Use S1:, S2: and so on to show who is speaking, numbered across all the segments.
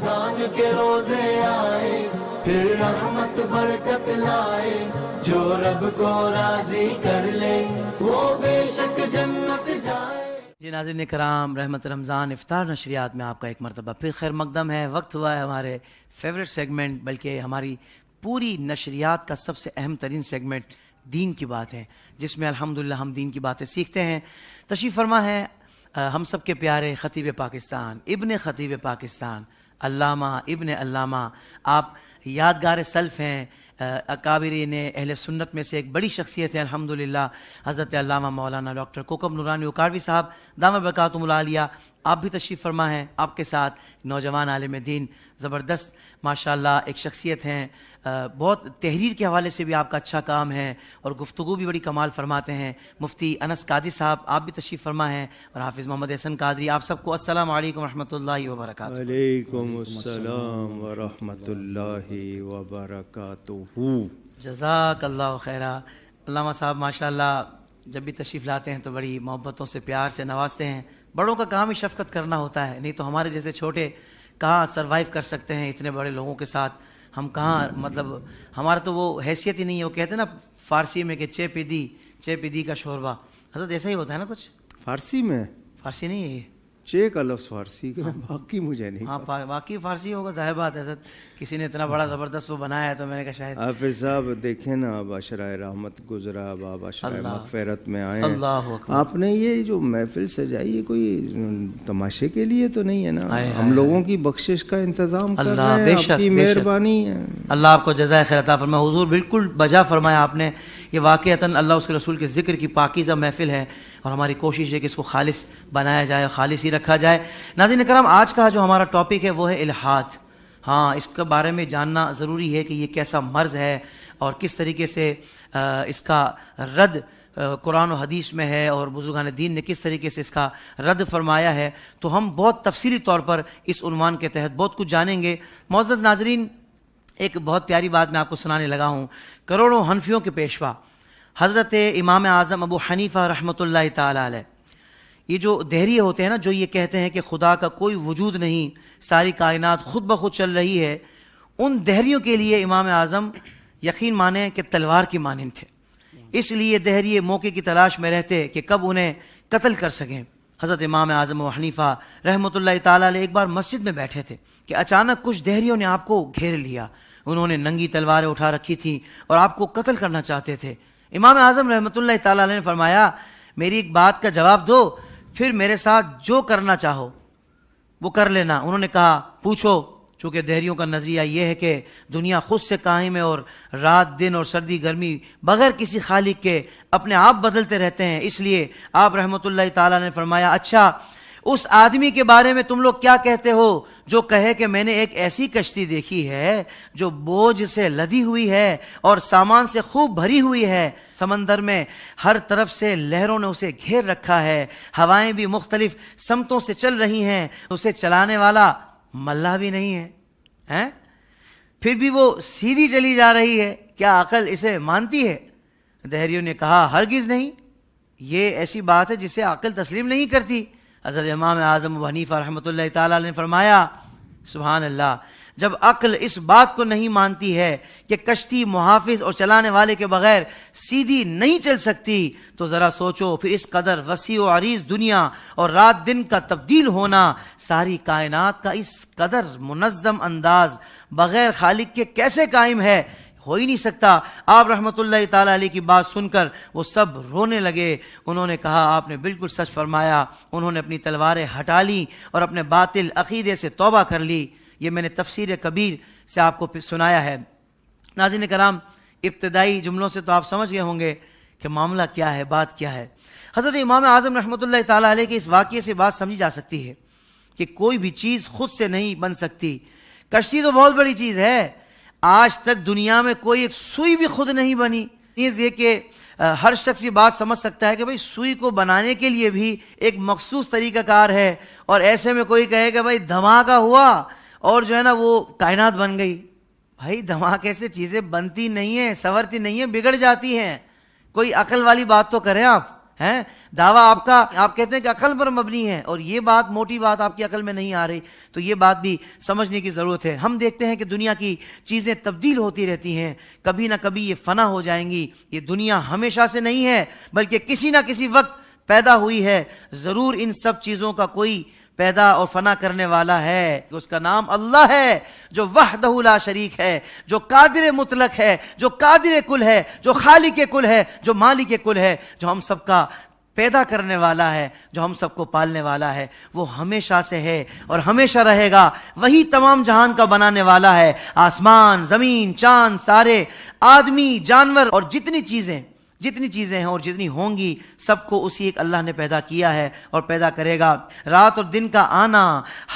S1: رمضان کے روزے آئے، پھر رحمت برکت لائے، جو رب کو راضی کر لے وہ بے شک جنت جائے۔
S2: جی ناظرین کرام، رحمت رمضان افطار نشریات میں آپ کا ایک مرتبہ پھر خیر مقدم ہے۔ وقت ہوا ہے ہمارے فیوریٹ سیگمنٹ، بلکہ ہماری پوری نشریات کا سب سے اہم ترین سیگمنٹ دین کی بات ہے، جس میں الحمدللہ ہم دین کی باتیں سیکھتے ہیں۔ تشریف فرما ہے ہم سب کے پیارے خطیب پاکستان، ابن خطیب پاکستان، علامہ ابن علامہ، آپ یادگار سلف ہیں، اکابرین اہل سنت میں سے ایک بڑی شخصیت ہے الحمدللہ، حضرت علامہ مولانا ڈاکٹر کوکب نورانی اوکاڑوی صاحب دامت برکاتہم العالیہ۔ آپ بھی تشریف فرما ہیں، آپ کے ساتھ نوجوان عالم دین زبردست ماشاءاللہ ایک شخصیت ہیں، بہت تحریر کے حوالے سے بھی آپ کا اچھا کام ہے اور گفتگو بھی بڑی کمال فرماتے ہیں۔ مفتی انس قادری صاحب آپ بھی تشریف فرما ہیں، اور حافظ محمد احسن قادری۔ آپ سب کو السلام علیکم ورحمۃ اللہ وبرکاتہ۔
S3: وعلیکم السلام ورحمۃ اللہ وبرکاتہ۔
S2: جزاک اللہ خیرہ۔ علامہ صاحب ماشاءاللہ جب بھی تشریف لاتے ہیں تو بڑی محبتوں سے پیار سے نوازتے ہیں۔ بڑوں کا کام ہی شفقت کرنا ہوتا ہے، نہیں تو ہمارے جیسے چھوٹے کہاں سروائیو کر سکتے ہیں اتنے بڑے لوگوں کے ساتھ؟ ہم کہاں، مطلب ہمارا تو وہ حیثیت ہی نہیں ہے۔ وہ کہتے ہیں نا فارسی میں کہ چے پی دی کا شوربہ، حضرت ایسا ہی ہوتا ہے نا کچھ؟
S3: فارسی میں
S2: فارسی نہیں ہے یہ؟
S3: چے کا لفظ فارسی کا، باقی مجھے نہیں۔
S2: ہاں واقعی فارسی ہوگا، ظاہر بات ہے حضرت، کسی نے اتنا بڑا زبردست وہ بنایا ہے تو میں نے کہا شاید۔
S3: حافظ صاحب دیکھیں نا، اب عشرۂ رحمت گزرا، اب آپ عشرۂ مغفرت میں آئے ہیں۔
S2: اللہ اکبر۔
S3: آپ نے یہ جو محفل سجائی ہے کوئی تماشے کے لیے تو نہیں ہے نا؟ ہم لوگوں کی بخشش کا انتظام کر رہے ہیں، آپ کی مہربانی ہے۔
S2: اللہ آپ کو جزائے خیر عطا فرمائے۔ حضور بالکل بجا فرمایا آپ نے، یہ واقعتاً اللہ اس کے رسول کے ذکر کی پاکیزہ محفل ہے، اور ہماری کوشش ہے کہ اس کو خالص بنایا جائے، خالص ہی رکھا جائے۔ ناظرین کرام، آج کا جو ہمارا ٹاپک ہے وہ ہے الحاد۔ ہاں، اس کے بارے میں جاننا ضروری ہے کہ یہ کیسا مرض ہے اور کس طریقے سے اس کا رد قرآن و حدیث میں ہے، اور بزرگان دین نے کس طریقے سے اس کا رد فرمایا ہے۔ تو ہم بہت تفصیلی طور پر اس عنوان کے تحت بہت کچھ جانیں گے۔ معزز ناظرین، ایک بہت پیاری بات میں آپ کو سنانے لگا ہوں۔ کروڑوں حنفیوں کے پیشوا حضرت امام اعظم ابو حنیفہ رحمۃ اللہ تعالی علیہ، یہ جو دہریے ہوتے ہیں نا، جو یہ کہتے ہیں کہ خدا کا کوئی وجود نہیں، ساری کائنات خود بخود چل رہی ہے، ان دہریوں کے لیے امام اعظم یقین مانیں کہ تلوار کی مانند تھے۔ اس لیے دہریے موقع کی تلاش میں رہتے کہ کب انہیں قتل کر سکیں۔ حضرت امام اعظم ابو حنیفہ رحمۃ اللہ تعالی علیہ ایک بار مسجد میں بیٹھے تھے کہ اچانک کچھ دہریوں نے آپ کو گھیر لیا۔ انہوں نے ننگی تلواریں اٹھا رکھی تھیں اور آپ کو قتل کرنا چاہتے تھے۔ امام اعظم رحمۃ اللہ تعالی علیہ نے فرمایا، میری ایک بات کا جواب دو، پھر میرے ساتھ جو کرنا چاہو وہ کر لینا۔ انہوں نے کہا، پوچھو۔ چونکہ دہریوں کا نظریہ یہ ہے کہ دنیا خود سے قائم ہے، اور رات دن اور سردی گرمی بغیر کسی خالق کے اپنے آپ بدلتے رہتے ہیں۔ اس لیے آپ رحمۃ اللہ تعالیٰ نے فرمایا، اچھا اس آدمی کے بارے میں تم لوگ کیا کہتے ہو جو کہے کہ میں نے ایک ایسی کشتی دیکھی ہے جو بوجھ سے لدی ہوئی ہے اور سامان سے خوب بھری ہوئی ہے، سمندر میں ہر طرف سے لہروں نے اسے گھیر رکھا ہے، ہوائیں بھی مختلف سمتوں سے چل رہی ہیں، اسے چلانے والا ملہ بھی نہیں ہے، پھر بھی وہ سیدھی چلی جا رہی ہے، کیا عقل اسے مانتی ہے؟ دہریوں نے کہا، ہرگز نہیں، یہ ایسی بات ہے جسے عقل تسلیم نہیں کرتی۔ حضرت امام اعظم ابو حنیفہ رحمۃ اللہ تعالیٰ نے فرمایا، سبحان اللہ، جب عقل اس بات کو نہیں مانتی ہے کہ کشتی محافظ اور چلانے والے کے بغیر سیدھی نہیں چل سکتی، تو ذرا سوچو پھر اس قدر وسیع و عریض دنیا اور رات دن کا تبدیل ہونا، ساری کائنات کا اس قدر منظم انداز بغیر خالق کے کیسے قائم ہے؟ ہو ہی نہیں سکتا۔ آپ رحمۃ اللہ تعالیٰ علیہ کی بات سن کر وہ سب رونے لگے۔ انہوں نے کہا، آپ نے بالکل سچ فرمایا۔ انہوں نے اپنی تلواریں ہٹا لی اور اپنے باطل عقیدے سے توبہ کر لی۔ یہ میں نے تفسیر کبیر سے آپ کو سنایا ہے۔ ناظرین کرام، ابتدائی جملوں سے تو آپ سمجھ گئے ہوں گے کہ معاملہ کیا ہے، بات کیا ہے۔ حضرت امام اعظم رحمۃ اللہ تعالیٰ علیہ کے اس واقعے سے بات سمجھی جا سکتی ہے کہ کوئی بھی چیز خود سے نہیں بن سکتی۔ کشتی تو بہت بڑی چیز ہے، آج تک دنیا میں کوئی ایک سوئی بھی خود نہیں بنی۔ یہ کہ ہر شخص یہ بات سمجھ سکتا ہے کہ بھائی سوئی کو بنانے کے لیے بھی ایک مخصوص طریقہ کار ہے، اور ایسے میں کوئی کہے کہ بھائی دھماکہ ہوا اور جو ہے نا وہ کائنات بن گئی۔ بھائی دھماکے سے چیزیں بنتی نہیں ہیں، سنورتی نہیں ہیں، بگڑ جاتی ہیں۔ کوئی عقل والی بات تو کریں آپ۔ ہیں دعویٰ آپ کا، آپ کہتے ہیں کہ عقل پر مبنی ہے، اور یہ بات موٹی بات آپ کی عقل میں نہیں آ رہی، تو یہ بات بھی سمجھنے کی ضرورت ہے۔ ہم دیکھتے ہیں کہ دنیا کی چیزیں تبدیل ہوتی رہتی ہیں، کبھی نہ کبھی یہ فنا ہو جائیں گی۔ یہ دنیا ہمیشہ سے نہیں ہے، بلکہ کسی نہ کسی وقت پیدا ہوئی ہے۔ ضرور ان سب چیزوں کا کوئی پیدا اور فنا کرنے والا ہے، اس کا نام اللہ ہے، جو وحدہ لا شریک ہے، جو قادر مطلق ہے، جو قادر کل ہے، جو خالق کل ہے، جو مالک کل ہے، جو ہم سب کا پیدا کرنے والا ہے، جو ہم سب کو پالنے والا ہے۔ وہ ہمیشہ سے ہے اور ہمیشہ رہے گا، وہی تمام جہان کا بنانے والا ہے۔ آسمان، زمین، چاند، تارے، آدمی، جانور اور جتنی چیزیں ہیں اور جتنی ہوں گی، سب کو اسی ایک اللہ نے پیدا کیا ہے اور پیدا کرے گا۔ رات اور دن کا آنا،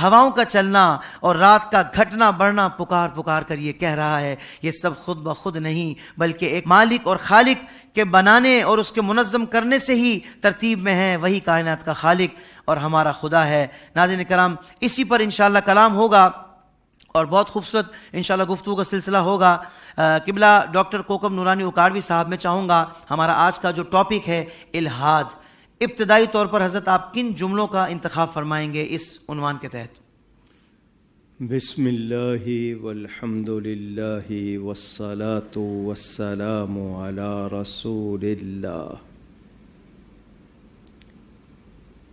S2: ہواؤں کا چلنا اور رات کا گھٹنا بڑھنا، پکار پکار کر یہ کہہ رہا ہے، یہ سب خود بخود نہیں، بلکہ ایک مالک اور خالق کے بنانے اور اس کے منظم کرنے سے ہی ترتیب میں ہے۔ وہی کائنات کا خالق اور ہمارا خدا ہے۔ ناظرین کرام، اسی پر انشاءاللہ کلام ہوگا اور بہت خوبصورت انشاءاللہ گفتگو کا سلسلہ ہوگا۔ قبلہ ڈاکٹر کوکب نورانی اکاڑوی صاحب، میں چاہوں گا ہمارا آج کا جو ٹاپک ہے الحاد، ابتدائی طور پر حضرت آپ کن جملوں کا انتخاب فرمائیں گے اس عنوان کے تحت؟
S3: بسم اللہ والحمد للہ والصلاة والسلام علی رسول اللہ۔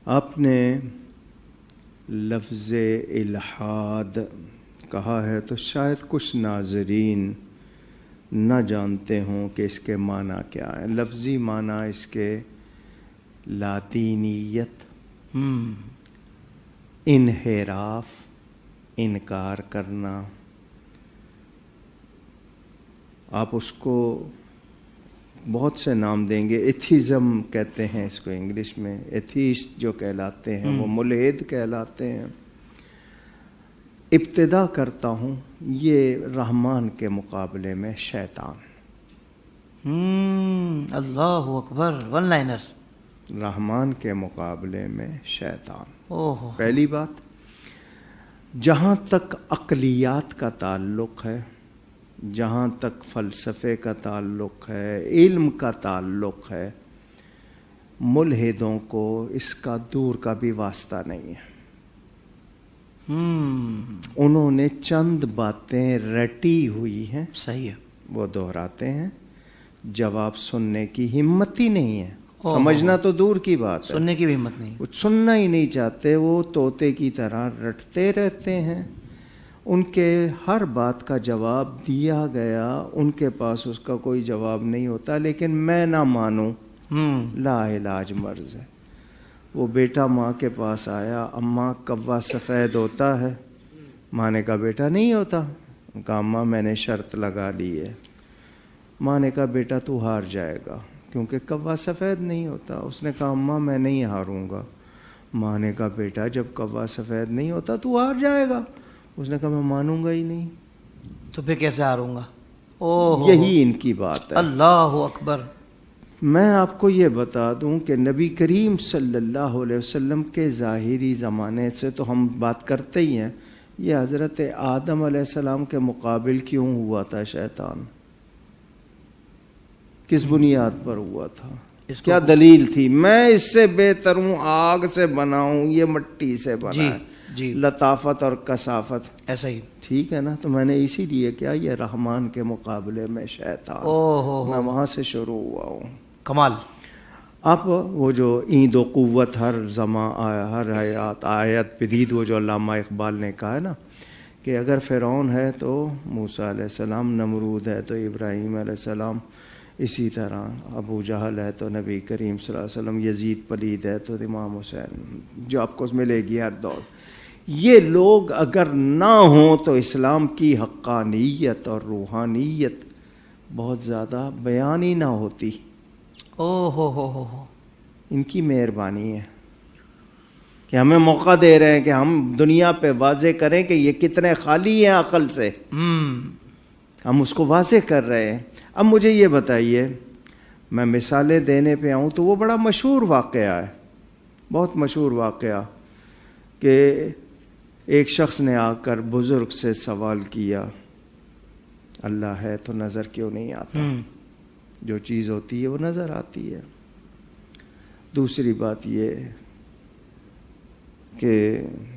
S3: آپ نے لفظ الحاد کہا ہے تو شاید کچھ ناظرین نہ جانتے ہوں کہ اس کے معنی کیا ہے۔ لفظی معنی اس کے لاطینیت، انحراف، انکار کرنا۔ آپ اس کو بہت سے نام دیں گے، ایتھیزم کہتے ہیں اس کو انگلش میں، ایتھیسٹ جو کہلاتے ہیں وہ ملحد کہلاتے ہیں۔ ابتدا کرتا ہوں، یہ رحمان کے مقابلے میں شیطان۔
S2: اللہ اکبر، ون لائنر۔
S3: رحمان کے مقابلے میں شیطان۔ پہلی بات، جہاں تک عقلیات کا تعلق ہے، جہاں تک فلسفے کا تعلق ہے، علم کا تعلق ہے، ملحدوں کو اس کا دور کا بھی واسطہ نہیں ہے۔ انہوں نے چند باتیں رٹی ہوئی ہیں،
S2: صحیح ہے،
S3: وہ دہراتے ہیں، جواب سننے کی ہمت ہی نہیں ہے۔ سمجھنا تو دور کی بات ہے،
S2: سننے کی بھی ہمت نہیں،
S3: وہ سننا ہی نہیں چاہتے، وہ طوطے کی طرح رٹتے رہتے ہیں۔ ان کے ہر بات کا جواب دیا گیا، ان کے پاس اس کا کوئی جواب نہیں ہوتا، لیکن میں نہ مانوں لا علاج مرض ہے۔ وہ بیٹا ماں کے پاس آیا، اماں کوا سفید ہوتا ہے؟ ماں نے کہا بیٹا نہیں ہوتا۔ کہا اماں میں نے شرط لگا لی ہے۔ ماں نے کہا بیٹا تو ہار جائے گا کیونکہ کوا سفید نہیں ہوتا۔ اس نے کہا اماں میں نہیں ہاروں گا۔ ماں نے کہا بیٹا جب کوا سفید نہیں ہوتا تو ہار جائے گا۔ اس نے کہا میں مانوں گا ہی نہیں،
S2: تو پھر کیسے ہاروں گا؟
S3: یہی ان کی بات ہے۔
S2: اللہ اکبر۔
S3: میں آپ کو یہ بتا دوں کہ نبی کریم صلی اللہ علیہ وسلم کے ظاہری زمانے سے تو ہم بات کرتے ہی ہیں، یہ حضرت آدم علیہ السلام کے مقابل کیوں ہوا تھا شیطان؟ کس بنیاد پر ہوا تھا؟ کیا دلیل تھی؟ میں اس سے بہتر ہوں، آگ سے بناؤں، یہ مٹی سے بنا ہے، لطافت اور کثافت ایسا ہی، ٹھیک ہے نا؟ تو میں نے اسی لیے کیا، یہ رحمان کے مقابلے میں شیطان، میں وہاں سے شروع ہوا ہوں۔
S2: کمال۔
S3: اب وہ جو ایند و قوت ہر زمان ہر آیت پدید، وہ جو علامہ اقبال نے کہا ہے نا کہ اگر فرعون ہے تو موسیٰ علیہ السلام، نمرود ہے تو ابراہیم علیہ السلام، اسی طرح ابو جہل ہے تو نبی کریم صلی اللہ علیہ وسلم، یزید پلید ہے تو امام حسین، جو آپ کو ملے گی ہر دور۔ یہ لوگ اگر نہ ہوں تو اسلام کی حقانیت اور روحانیت بہت زیادہ بیان ہی نہ ہوتی۔ ان کی مہربانی ہے کہ ہمیں موقع دے رہے ہیں کہ ہم دنیا پہ واضح کریں کہ یہ کتنے خالی ہیں عقل سے، ہم اس کو واضح کر رہے ہیں۔ اب مجھے یہ بتائیے، میں مثالیں دینے پہ آؤں تو وہ بڑا مشہور واقعہ ہے، بہت مشہور واقعہ، کہ ایک شخص نے آ کر بزرگ سے سوال کیا، اللہ ہے تو نظر کیوں نہیں آتا؟ جو چیز ہوتی ہے وہ نظر آتی ہے۔ دوسری بات یہ کہ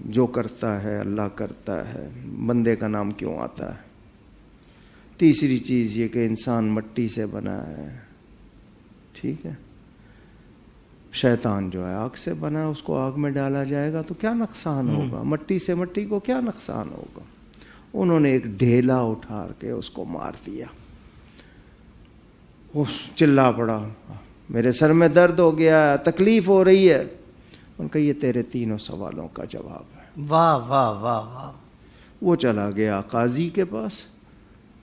S3: جو کرتا ہے اللہ کرتا ہے، بندے کا نام کیوں آتا ہے؟ تیسری چیز یہ کہ انسان مٹی سے بنا ہے، ٹھیک ہے، شیطان جو ہے آگ سے بنا ہے، اس کو آگ میں ڈالا جائے گا تو کیا نقصان ہوگا؟ مٹی سے مٹی کو کیا نقصان ہوگا؟ انہوں نے ایک ڈھیلا اٹھا کے اس کو مار دیا، وہ چلا پڑا، میرے سر میں درد ہو گیا، تکلیف ہو رہی ہے۔ ان کا یہ تیرے تینوں سوالوں کا جواب ہے۔
S2: واہ واہ واہ واہ۔
S3: وہ چلا گیا قاضی کے پاس،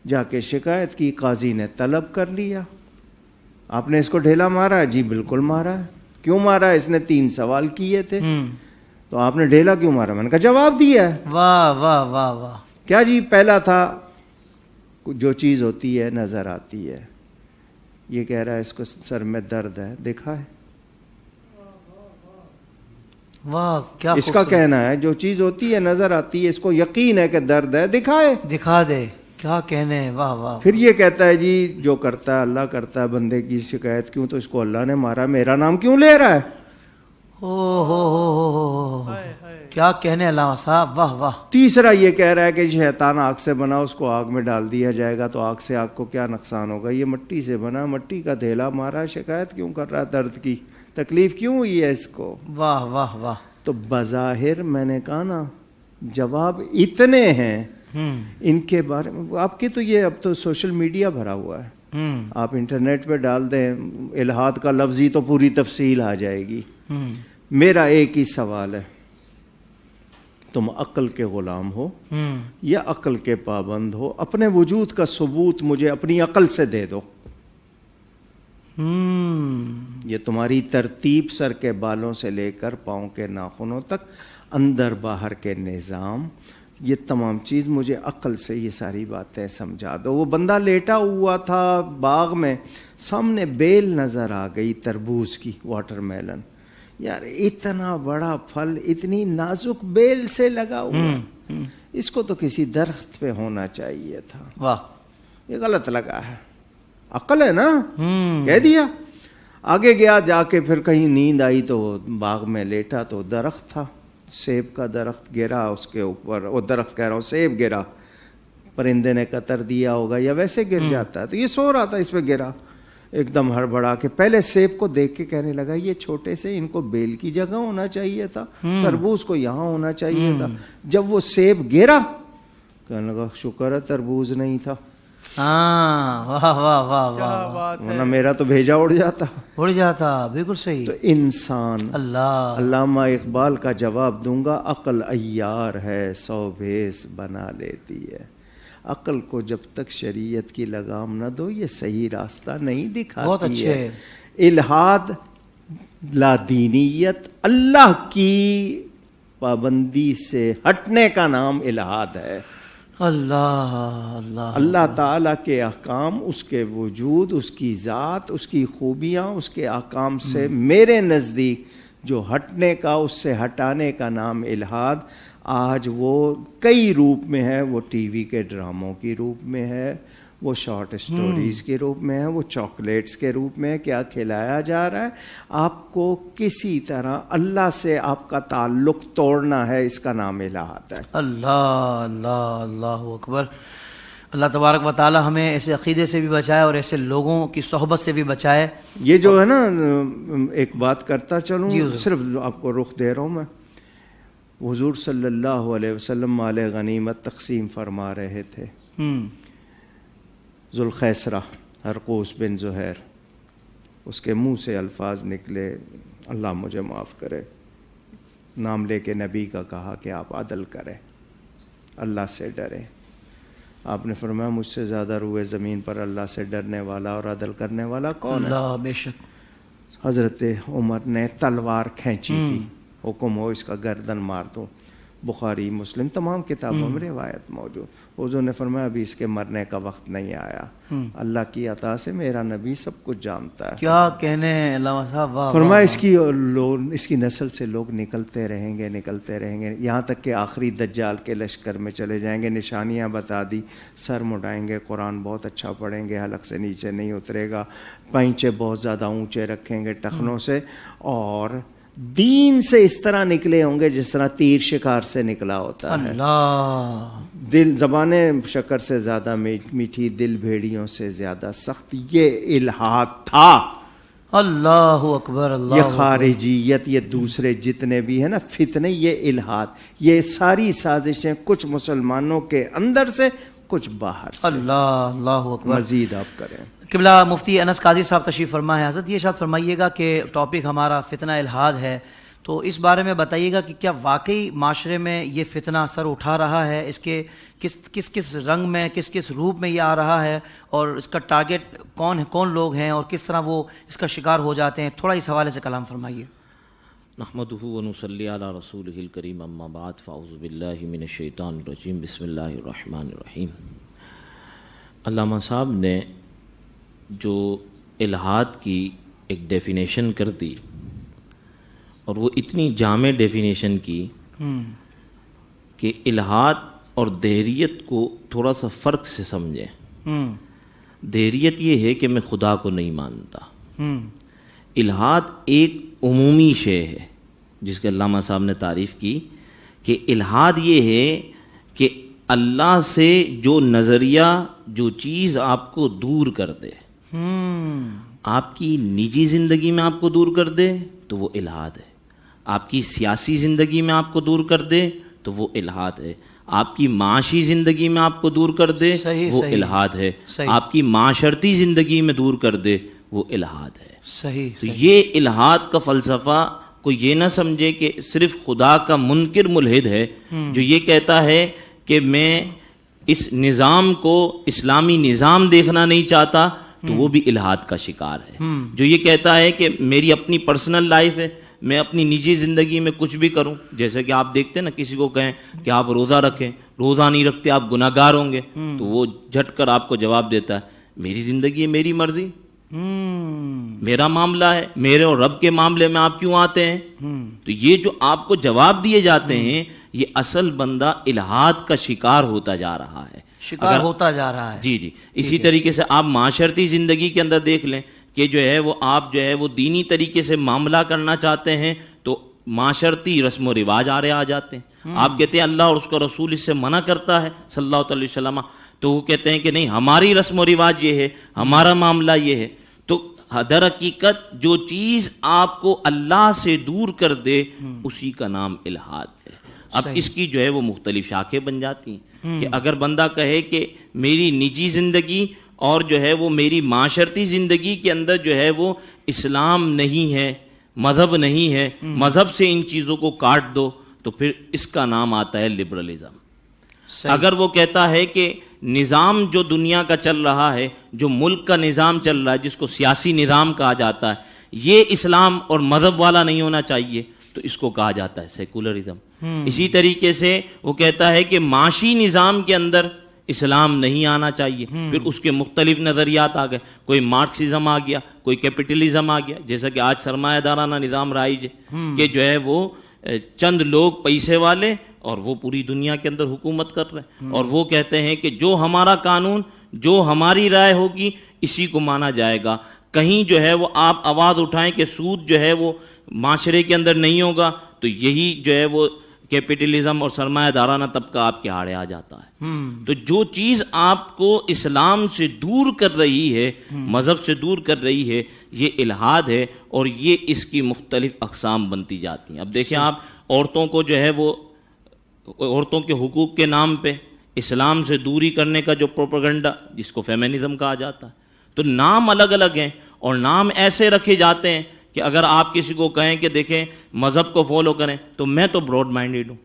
S3: جا کے شکایت کی، قاضی نے طلب کر لیا، آپ نے اس کو ڈھیلا مارا ہے؟ جی بالکل مارا ہے۔ کیوں مارا ہے؟ اس نے 3 سوال کیے تھے، تو آپ نے ڈھیلا کیوں مارا؟ میں نے کہا جواب دیا ہے۔
S2: واہ واہ واہ واہ۔
S3: کیا جی؟ پہلا تھا جو چیز ہوتی ہے نظر آتی ہے، یہ کہہ رہا ہے اس کو سر میں درد ہے، دیکھا ہے؟
S2: واہ کیا
S3: اس کا کہنا ہے جو چیز ہوتی ہے نظر آتی ہے، اس کو یقین ہے کہ درد ہے، دکھائے،
S2: دکھا دے، کیا کہنے ہیں، واہ واہ۔
S3: پھر یہ کہتا ہے جی جو کرتا ہے اللہ کرتا ہے، بندے کی شکایت کیوں؟ تو اس کو اللہ نے مارا، میرا نام کیوں لے رہا ہے؟
S2: ہو کیا کہنے علامہ صاحب، واہ واہ۔
S3: تیسرا یہ کہہ رہا ہے کہ شیطان آگ سے بنا، اس کو آگ میں ڈال دیا جائے گا تو آگ سے آگ کو کیا نقصان ہوگا؟ یہ مٹی سے بنا، مٹی کا ڈھیلا مارا، شکایت کیوں کر رہا ہے؟ درد کی تکلیف کیوں ہوئی ہے اس کو؟
S2: واہ واہ واہ۔
S3: تو بظاہر میں نے کہا نا جواب اتنے ہیں ان کے بارے میں۔ آپ کی تو یہ اب تو سوشل میڈیا بھرا ہوا ہے، آپ انٹرنیٹ پہ ڈال دیں الہاد کا لفظ ہی تو پوری تفصیل آ جائے گی۔ میرا ایک ہی سوال ہے، تم عقل کے غلام ہو یا عقل کے پابند ہو؟ اپنے وجود کا ثبوت مجھے اپنی عقل سے دے دو۔ یہ تمہاری ترتیب سر کے بالوں سے لے کر پاؤں کے ناخنوں تک، اندر باہر کے نظام، یہ تمام چیز مجھے عقل سے یہ ساری باتیں سمجھا دو۔ وہ بندہ لیٹا ہوا تھا باغ میں، سامنے بیل نظر آ گئی تربوز کی، واٹر میلن، یار اتنا بڑا پھل اتنی نازک بیل سے لگا ہوا، اس کو تو کسی درخت پہ ہونا چاہیے تھا،
S2: واہ،
S3: یہ غلط لگا ہے۔ عقل ہے نا، کہہ دیا۔ آگے گیا، جا کے پھر کہیں نیند آئی تو باغ میں لیٹا تو درخت تھا، سیب کا درخت گرا اس کے اوپر، وہ درخت کہہ رہا ہوں سیب گرا، پرندے نے قطر دیا ہوگا یا ویسے گر جاتا ہے، تو یہ سو رہا تھا، اس پہ گرا، ایک دم ہڑبڑا کے پہلے سیب کو دیکھ کے کہنے لگا یہ چھوٹے سے، ان کو بیل کی جگہ ہونا چاہیے تھا، تربوز کو یہاں ہونا چاہیے تھا۔ جب وہ سیب گرا کہنے لگا شکر ہے تربوز نہیں تھا،
S2: ہاں، واہ واہ واہ واہ،
S3: ورنہ میرا تو بھیجا اڑ جاتا،
S2: اڑ جاتا، بالکل صحیح۔
S3: تو انسان،
S2: اللہ،
S3: علامہ اقبال کا جواب دوں گا، عقل عیار ہے 100 بھیس بنا لیتی ہے۔ عقل کو جب تک شریعت کی لگام نہ دو یہ صحیح راستہ نہیں دکھاتی
S2: بہت اچھے۔
S3: ہے۔ الحاد، لادینیت، اللہ کی پابندی سے ہٹنے کا نام الحاد ہے۔
S2: اللہ اللہ
S3: اللہ تعالیٰ کے احکام، اس کے وجود، اس کی ذات، اس کی خوبیاں، اس کے احکام سے میرے نزدیک جو ہٹنے کا، اس سے ہٹانے کا نام الحاد۔ آج وہ کئی روپ میں ہے، وہ ٹی وی کے ڈراموں کی روپ میں ہے، وہ شارٹ اسٹوریز کے روپ میں ہے، وہ چاکلیٹس کے روپ میں ہے۔ کیا کھلایا جا رہا ہے آپ کو؟ کسی طرح اللہ سے آپ کا تعلق توڑنا ہے، اس کا نام الہات ہے۔
S2: اللہ اللہ اللہ اکبر۔ اللہ تبارک و تعالی ہمیں ایسے عقیدے سے بھی بچائے اور ایسے لوگوں کی صحبت سے بھی بچائے۔
S3: یہ جو ہے نا، ایک بات کرتا چلوں،
S2: جی حضور،
S3: صرف آپ کو رخ دے رہا ہوں میں، حضور صلی اللہ علیہ وسلم مال غنیمت تقسیم فرما رہے تھے، ذوالخیسرہ ہرقوس بن زہیر، اس کے منہ سے الفاظ نکلے، اللہ مجھے معاف کرے، نام لے کے نبی کا کہا کہ آپ عدل کریں، اللہ سے ڈریں۔ آپ نے فرمایا مجھ سے زیادہ روئے زمین پر اللہ سے ڈرنے والا اور عدل کرنے والا کون ہے؟
S2: اللہ بے شک۔
S3: حضرت عمر نے تلوار کھینچی تھی، حکم ہو اس کا گردن مار دوں، بخاری مسلم تمام کتابوں میں روایت موجود. حضور نے فرمایا ابھی اس کے مرنے کا وقت نہیں آیا, اللہ کی عطا سے میرا نبی سب کچھ جانتا ہے.
S2: کیا کہنے ہیں علامہ صاحب, واہ
S3: فرمایا اس کی نسل سے لوگ نکلتے رہیں گے یہاں تک کہ آخری دجال کے لشکر میں چلے جائیں گے. نشانیاں بتا دی, سر مڈائیں گے, قرآن بہت اچھا پڑھیں گے, حلق سے نیچے نہیں اترے گا, پینچے بہت زیادہ اونچے رکھیں گے ٹخنوں سے, اور دین سے اس طرح نکلے ہوں گے جس طرح تیر شکار سے نکلا ہوتا ہے.
S2: اللہ,
S3: دل زبانیں شکر سے زیادہ میٹھی, دل بھیڑیوں سے زیادہ سخت. یہ الہاد تھا.
S2: اللہ اکبر, اللہ
S3: یہ خارجیت, یہ دوسرے جتنے بھی ہیں نا فتنے, یہ الہاد, یہ ساری سازشیں کچھ مسلمانوں کے اندر سے کچھ باہر سے.
S2: اللہ, اللہ اکبر.
S3: مزید آپ کریں.
S2: قبلہ مفتی انس قاضی صاحب تشریف فرما ہے. حضرت یہ ارشاد فرمائیے گا کہ ٹاپک ہمارا فتنہ الحاد ہے, تو اس بارے میں بتائیے گا کہ کیا واقعی معاشرے میں یہ فتنہ سر اٹھا رہا ہے, اس کے کس رنگ میں, کس روپ میں یہ آ رہا ہے, اور اس کا ٹارگٹ کون لوگ ہیں, اور کس طرح وہ اس کا شکار ہو جاتے ہیں. تھوڑا اس حوالے سے کلام فرمائیے.
S4: نحمدہ ونصلی علی رسولہ الکریم, اما بعد, فاعوذ باللہ من الشیطان الرجیم, بسم اللہ الرحمن الرحیم. علامہ صاحب نے جو الحاد کی ایک ڈیفینیشن کر دی, اور وہ اتنی جامع ڈیفینیشن کی کہ الحاد اور دہریت کو تھوڑا سا فرق سے سمجھیں. دہریت یہ ہے کہ میں خدا کو نہیں مانتا. الحاد ایک عمومی شے ہے جس کے علامہ صاحب نے تعریف کی کہ الحاد یہ ہے کہ اللہ سے جو نظریہ, جو چیز آپ کو دور کر دے, آپ کی نجی زندگی میں آپ کو دور کر دے تو وہ الحاد ہے. آپ کی سیاسی زندگی میں آپ کو دور کر دے تو وہ الحاد ہے. آپ کی معاشی زندگی میں آپ کو دور کر دے وہ الحاد ہے. آپ کی معاشرتی زندگی میں دور کر دے وہ الحاد ہے. تو یہ الحاد کا فلسفہ کوئی یہ نہ سمجھے کہ صرف خدا کا منکر ملحد ہے جو یہ کہتا ہے کہ میں اس نظام کو اسلامی نظام دیکھنا نہیں چاہتا, تو وہ بھی الحاد کا شکار ہے. جو یہ کہتا ہے کہ میری اپنی پرسنل لائف ہے, میں اپنی نجی زندگی میں کچھ بھی کروں, جیسے کہ آپ دیکھتے ہیں نا, کسی کو کہیں کہ آپ روزہ رکھیں, روزہ نہیں رکھتے آپ گناہ گار ہوں گے, تو وہ جھٹ کر آپ کو جواب دیتا ہے میری زندگی ہے, میری مرضی, میرا معاملہ ہے, میرے اور رب کے معاملے میں آپ کیوں آتے ہیں. تو یہ جو آپ کو جواب دیے جاتے ہیں, یہ اصل بندہ الحاد کا شکار ہوتا جا رہا ہے,
S2: شکار ہوتا جا رہا ہے.
S4: جی. اسی طریقے سے آپ معاشرتی زندگی کے اندر دیکھ لیں کہ جو ہے وہ آپ جو ہے وہ دینی طریقے سے معاملہ کرنا چاہتے ہیں تو معاشرتی رسم و رواج آ جاتے ہیں. آپ کہتے ہیں اللہ اور اس کا رسول اس سے منع کرتا ہے صلی اللہ علیہ وسلم, تو وہ کہتے ہیں کہ نہیں, ہماری رسم و رواج یہ ہے, ہمارا معاملہ یہ ہے. تو در حقیقت جو چیز آپ کو اللہ سے دور کر دے اسی کا نام الحاد ہے. اب اس کی جو ہے وہ مختلف شاخیں بن جاتی ہیں کہ اگر بندہ کہے کہ میری نجی زندگی اور جو ہے وہ میری معاشرتی زندگی کے اندر جو ہے وہ اسلام نہیں ہے, مذہب نہیں ہے, مذہب سے ان چیزوں کو کاٹ دو, تو پھر اس کا نام آتا ہے لبرلزم. اگر وہ کہتا ہے کہ نظام جو دنیا کا چل رہا ہے, جو ملک کا نظام چل رہا ہے, جس کو سیاسی نظام کہا جاتا ہے, یہ اسلام اور مذہب والا نہیں ہونا چاہیے, تو اس کو کہا جاتا ہے سیکولرزم. اسی طریقے سے وہ کہتا ہے کہ معاشی نظام کے اندر اسلام نہیں آنا چاہیے, پھر اس کے مختلف نظریات آ گئے, کوئی مارکسزم آ گیا, کوئی کیپٹلزم آ گیا, جیسا کہ آج سرمایہ دارانہ نظام رائج ہے کہ جو ہے وہ چند لوگ پیسے والے اور وہ پوری دنیا کے اندر حکومت کر رہے ہیں, اور وہ کہتے ہیں کہ جو ہمارا قانون, جو ہماری رائے ہوگی اسی کو مانا جائے گا. کہیں جو ہے وہ آپ آواز اٹھائیں کہ سود جو ہے وہ معاشرے کے اندر نہیں ہوگا, تو یہی جو ہے وہ کیپٹلزم اور سرمایہ دارانہ طبقہ آپ کے آڑے آ جاتا ہے. تو جو چیز آپ کو اسلام سے دور کر رہی ہے, مذہب سے دور کر رہی ہے, یہ الحاد ہے, اور یہ اس کی مختلف اقسام بنتی جاتی ہیں. اب دیکھیں آپ, عورتوں کو جو ہے وہ عورتوں کے حقوق کے نام پہ اسلام سے دوری کرنے کا جو پروپیگنڈا, جس کو فیمنزم کہا جاتا ہے, تو نام الگ الگ ہیں, اور نام ایسے رکھے جاتے ہیں کہ اگر آپ کسی کو کہیں کہ دیکھیں مذہب کو فالو کریں, تو میں تو براڈ مائنڈیڈ ہوں,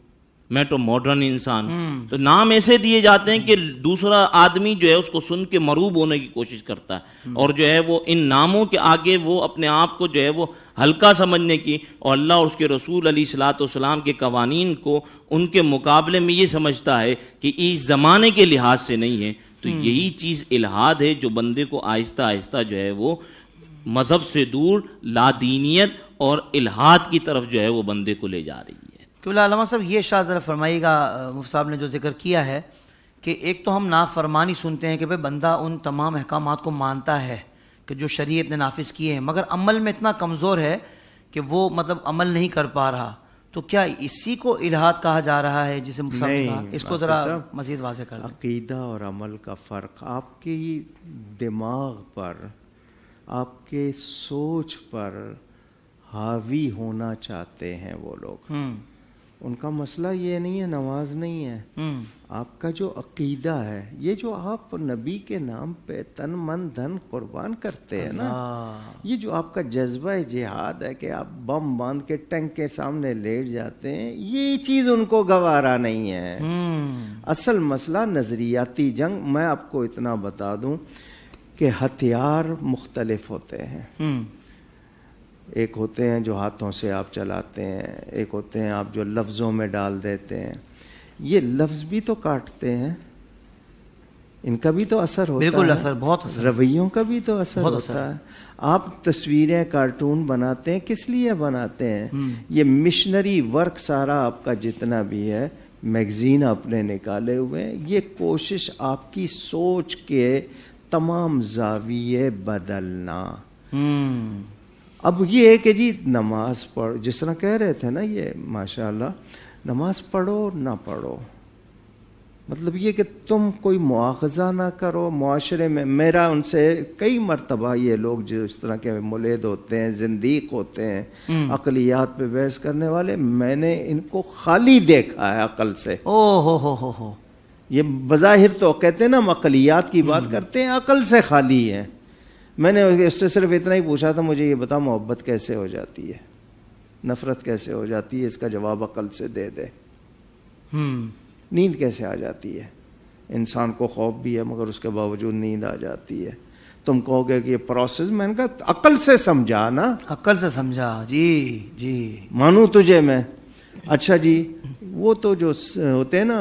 S4: میں تو ماڈرن انسان ہوں. تو نام ایسے دیے جاتے ہیں کہ دوسرا آدمی جو ہے اس کو سن کے مروب ہونے کی کوشش کرتا ہے, اور جو ہے وہ ان ناموں کے آگے وہ اپنے آپ کو جو ہے وہ ہلکا سمجھنے کی اور اللہ اور اس کے رسول علیہ الصلوۃ والسلام کے قوانین کو ان کے مقابلے میں یہ سمجھتا ہے کہ اس زمانے کے لحاظ سے نہیں ہے، تو یہی چیز الحاد ہے جو بندے کو آہستہ آہستہ جو ہے وہ مذہب سے دور لادینیت اور الحاد کی طرف جو ہے وہ بندے کو لے جا رہی ہے۔
S2: قبلہ علامہ صاحب یہ شاہ ذرا فرمائیے گا، مفتی صاحب نے جو ذکر کیا ہے کہ ایک تو ہم نافرمانی سنتے ہیں کہ بھئی بندہ ان تمام احکامات کو مانتا ہے کہ جو شریعت نے نافذ کیے ہیں، مگر عمل میں اتنا کمزور ہے کہ وہ مطلب عمل نہیں کر پا رہا، تو کیا اسی کو الحاد کہا جا رہا ہے جسے مفتی صاحب نے کہا؟ اس کو ذرا مزید واضح کر دیں۔
S3: عقیدہ اور عمل کا فرق آپ کی دماغ پر، آپ کے سوچ پر حاوی ہونا چاہتے ہیں وہ لوگ۔ ان کا مسئلہ یہ نہیں ہے نماز نہیں ہے، آپ کا جو عقیدہ ہے، یہ جو آپ نبی کے نام پہ تن من دھن قربان کرتے ہیں نا، یہ جو آپ کا جذبہ جہاد ہے کہ آپ بم باندھ کے ٹینک کے سامنے لیٹ جاتے ہیں، یہ چیز ان کو گوارا نہیں ہے۔ اصل مسئلہ نظریاتی جنگ، میں آپ کو اتنا بتا دوں کہ ہتھیار مختلف ہوتے ہیں، ایک ہوتے ہیں جو ہاتھوں سے آپ چلاتے ہیں، ایک ہوتے ہیں آپ جو لفظوں میں ڈال دیتے ہیں۔ یہ لفظ بھی تو کاٹتے ہیں، ان کا بھی تو اثر ہوتا ہے،
S2: بالکل اثر، بہت اثر،
S3: رویوں کا بھی تو اثر ہوتا ہے۔ آپ تصویریں کارٹون بناتے ہیں، کس لیے بناتے ہیں؟ یہ مشنری ورک سارا آپ کا جتنا بھی ہے، میگزین آپ نے نکالے ہوئے ہیں، یہ کوشش آپ کی سوچ کے تمام زاویے بدلنا۔ اب یہ ہے کہ جی نماز پڑھو، جس طرح کہہ رہے تھے نا یہ ماشاءاللہ، نماز پڑھو نہ پڑھو، مطلب یہ کہ تم کوئی مواخذہ نہ کرو معاشرے میں۔ میرا ان سے کئی مرتبہ یہ لوگ جو اس طرح کے ملحد ہوتے ہیں، زندیق ہوتے ہیں، عقلیات پہ بحث کرنے والے، میں نے ان کو خالی دیکھا ہے عقل سے۔
S2: ہو
S3: یہ بظاہر تو کہتے ہیں نا ہم عقلیات کی بات کرتے ہیں، عقل سے خالی ہے۔ میں نے اس سے صرف اتنا ہی پوچھا تھا، مجھے یہ بتا محبت کیسے ہو جاتی ہے، نفرت کیسے ہو جاتی ہے، اس کا جواب عقل سے دے دے۔ نیند کیسے آ جاتی ہے، انسان کو خوف بھی ہے مگر اس کے باوجود نیند آ جاتی ہے۔ تم کہو گے کہ یہ پروسیس، میں نے کہا عقل سے سمجھا نا،
S2: عقل سے سمجھا، جی
S3: مانوں تجھے میں۔ اچھا جی، وہ تو جو ہوتے ہیں نا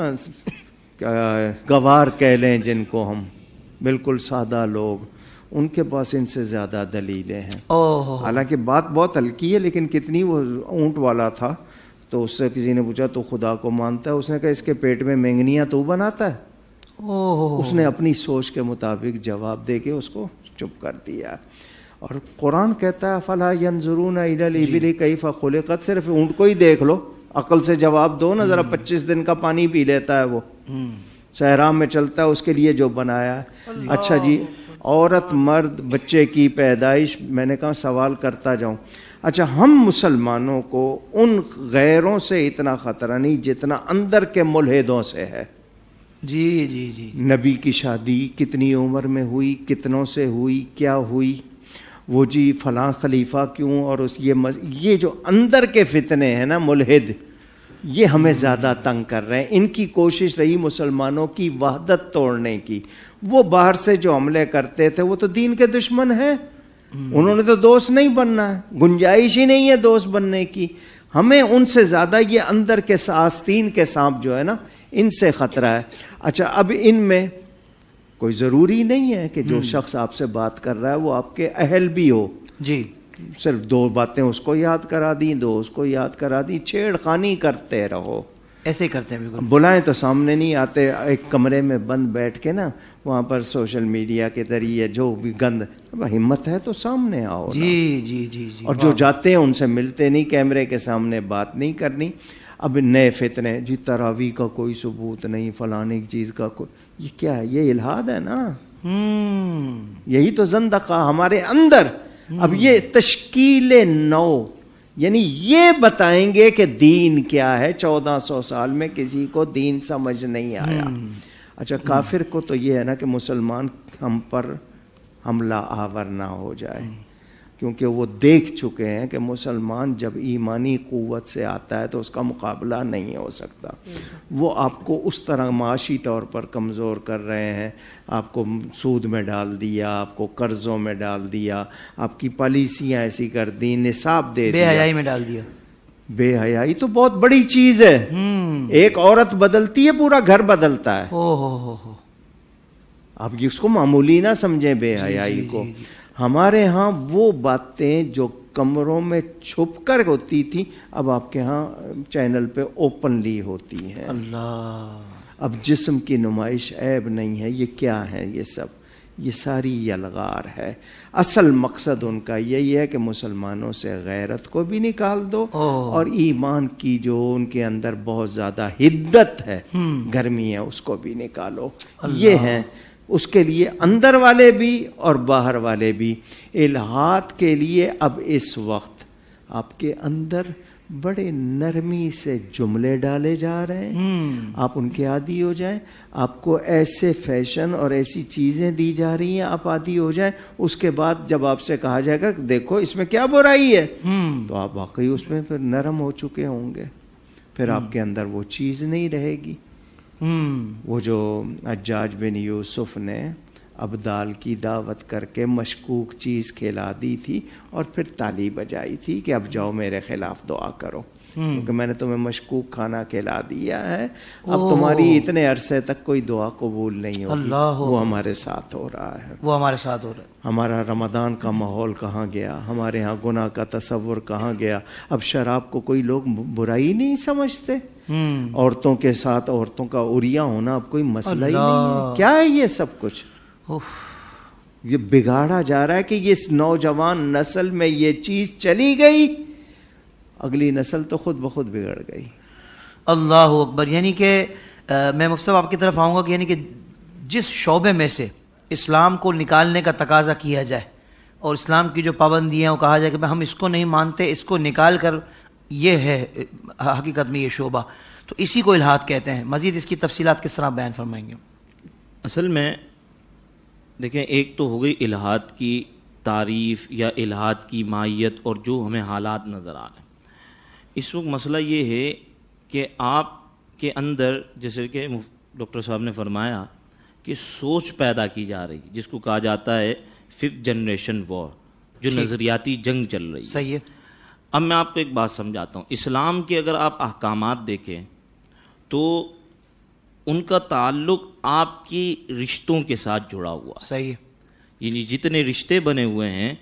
S3: گوار کہہ لیں جن کو ہم، بالکل سادہ لوگ، ان کے پاس ان سے زیادہ دلیلیں ہیں۔ حالانکہ بات بہت ہلکی ہے، لیکن کتنی، وہ اونٹ والا تھا تو اس سے کسی نے پوچھا تو خدا کو مانتا ہے؟ اس نے کہا اس کے پیٹ میں مینگنیاں تو بناتا ہے۔ اس نے اپنی سوچ کے مطابق جواب دے کے اس کو چپ کر دیا۔ اور قرآن کہتا ہے فَلَا يَنْظُرُونَ إِلَى الْإِبِلِ كَيْفَ خُلِقَتْ، صرف اونٹ کو ہی دیکھ لو، عقل سے جواب دو نا ذرا۔ 25 دن کا پانی پی لیتا ہے وہ، صحرا میں چلتا ہے، اس کے لیے جو بنایا ہے۔ اچھا جی، عورت مرد بچے کی پیدائش، میں نے کہا سوال کرتا جاؤں۔ اچھا، ہم مسلمانوں کو ان غیروں سے اتنا خطرہ نہیں جتنا اندر کے ملحدوں سے ہے۔
S2: جی
S3: نبی کی شادی کتنی عمر میں ہوئی، کتنوں سے ہوئی، کیا ہوئی، وہ جی فلاں خلیفہ کیوں، اور اس یہ جو اندر کے فتنے ہیں نا ملحد، یہ ہمیں زیادہ تنگ کر رہے ہیں۔ ان کی کوشش رہی مسلمانوں کی وحدت توڑنے کی۔ وہ باہر سے جو حملے کرتے تھے وہ تو دین کے دشمن ہیں، انہوں نے تو دوست نہیں بننا ہے، گنجائش ہی نہیں ہے دوست بننے کی۔ ہمیں ان سے زیادہ یہ اندر کے آستین کے سانپ جو ہے نا، ان سے خطرہ ہے۔ اچھا، اب ان میں کوئی ضروری نہیں ہے کہ جو شخص آپ سے بات کر رہا ہے وہ آپ کے اہل بھی ہو۔
S2: جی،
S3: صرف 2 باتیں اس کو یاد کرا دیں، 2 اس کو یاد کرا دیں، چھیڑ خانی کرتے رہو۔
S2: ایسے ہی کرتے ہیں بالکل۔
S3: بلائیں تو سامنے نہیں آتے، ایک کمرے میں بند بیٹھ کے نا وہاں پر سوشل میڈیا کے ذریعے جو بھی گند، ہمت ہے تو سامنے آؤ۔
S2: جی
S3: اور جو جاتے ہیں ان سے ملتے نہیں، کیمرے کے سامنے بات نہیں کرنی۔ اب نئے فتنے، جی تراویح کا کوئی ثبوت نہیں، فلانی چیز کا کوئی، یہ کیا ہے؟ یہ الحاد ہے نا، یہی تو زندقہ ہمارے اندر۔ اب یہ تشکیل نو، یعنی یہ بتائیں گے کہ دین کیا ہے۔ 1400 سال میں کسی کو دین سمجھ نہیں آیا۔ اچھا، کافر کو تو یہ ہے نا کہ مسلمان ہم پر حملہ آور نہ ہو جائے۔ کیونکہ وہ دیکھ چکے ہیں کہ مسلمان جب ایمانی قوت سے آتا ہے تو اس کا مقابلہ نہیں ہو سکتا. وہ آپ کو اس طرح معاشی طور پر کمزور کر رہے ہیں, آپ کو سود میں ڈال دیا, آپ کو قرضوں میں ڈال دیا, آپ کی پالیسیاں ایسی کر دی, نصاب دے
S2: بے
S3: دیا.
S2: حیائی میں ڈال دیا.
S3: بے حیائی تو بہت بڑی چیز ہے. ایک عورت بدلتی ہے پورا گھر بدلتا ہے.
S2: ہو
S3: آپ اس کو معمولی نہ سمجھیں بے حیائی کو. ہمارے ہاں وہ باتیں جو کمروں میں چھپ کر ہوتی تھی اب آپ کے ہاں چینل پہ اوپنلی ہوتی ہیں.
S2: اللہ.
S3: اب جسم کی نمائش عیب نہیں ہے. یہ کیا ہے؟ یہ سب یہ ساری یلغار ہے. اصل مقصد ان کا یہی ہے کہ مسلمانوں سے غیرت کو بھی نکال دو اور ایمان کی جو ان کے اندر بہت زیادہ حدت ہے, گرمی ہے, اس کو بھی نکالو. یہ ہیں اس کے لیے اندر والے بھی اور باہر والے بھی. الہات کے لیے اب اس وقت آپ کے اندر بڑے نرمی سے جملے ڈالے جا رہے ہیں, آپ ان کے عادی ہو جائیں. آپ کو ایسے فیشن اور ایسی چیزیں دی جا رہی ہیں, آپ عادی ہو جائیں. اس کے بعد جب آپ سے کہا جائے گا کہ دیکھو اس میں کیا برائی ہے, تو آپ واقعی اس میں پھر نرم ہو چکے ہوں گے. پھر آپ کے اندر وہ چیز نہیں رہے گی. وہ جو حجاج بن یوسف نے ابدال کی دعوت کر کے مشکوک چیز کھلا دی تھی اور پھر تالی بجائی تھی کہ اب جاؤ میرے خلاف دعا کرو, کیونکہ میں نے تمہیں مشکوک کھانا کھلا دیا ہے, اب تمہاری اتنے عرصے تک کوئی دعا قبول نہیں ہوگی. وہ ہمارے ساتھ ہو رہا ہے.
S2: وہ ہمارے ساتھ ہو رہا ہے.
S3: ہمارا رمضان کا ماحول کہاں گیا, ہمارے ہاں گناہ کا تصور کہاں گیا. اب شراب کو کوئی لوگ برائی نہیں سمجھتے. عورتوں کے ساتھ عورتوں کا عریاں ہونا اب کوئی مسئلہ ہی نہیں ہے. کیا ہے یہ سب کچھ؟ یہ بگاڑا جا رہا ہے کہ یہ نوجوان نسل میں یہ چیز چلی گئی, اگلی نسل تو خود بخود بگڑ گئی.
S2: اللہ اکبر. یعنی کہ میں مفتی صاحب آپ کی طرف آؤں گا کہ یعنی کہ جس شعبے میں سے اسلام کو نکالنے کا تقاضا کیا جائے اور اسلام کی جو پابندیاں وہ کہا جائے کہ ہم اس کو نہیں مانتے, اس کو نکال کر, یہ ہے حقیقت میں یہ شعبہ, تو اسی کو الہات کہتے ہیں. مزید اس کی تفصیلات کس طرح بیان فرمائیں گے؟
S4: اصل میں دیکھیں, ایک تو ہو گئی الہات کی تعریف یا الہات کی ماہیت اور جو ہمیں حالات نظر آ رہے ہیں. اس وقت مسئلہ یہ ہے کہ آپ کے اندر جیسے کہ ڈاکٹر صاحب نے فرمایا کہ سوچ پیدا کی جا رہی, جس کو کہا جاتا ہے 5th جنریشن وار, جو نظریاتی جنگ چل رہی ہے.
S2: صحیح ہے.
S4: اب میں آپ کو ایک بات سمجھاتا ہوں. اسلام کے اگر آپ احکامات دیکھیں تو ان کا تعلق آپ کی رشتوں کے ساتھ جڑا ہوا.
S2: صحیح ہے.
S4: یعنی جتنے رشتے بنے ہوئے ہیں,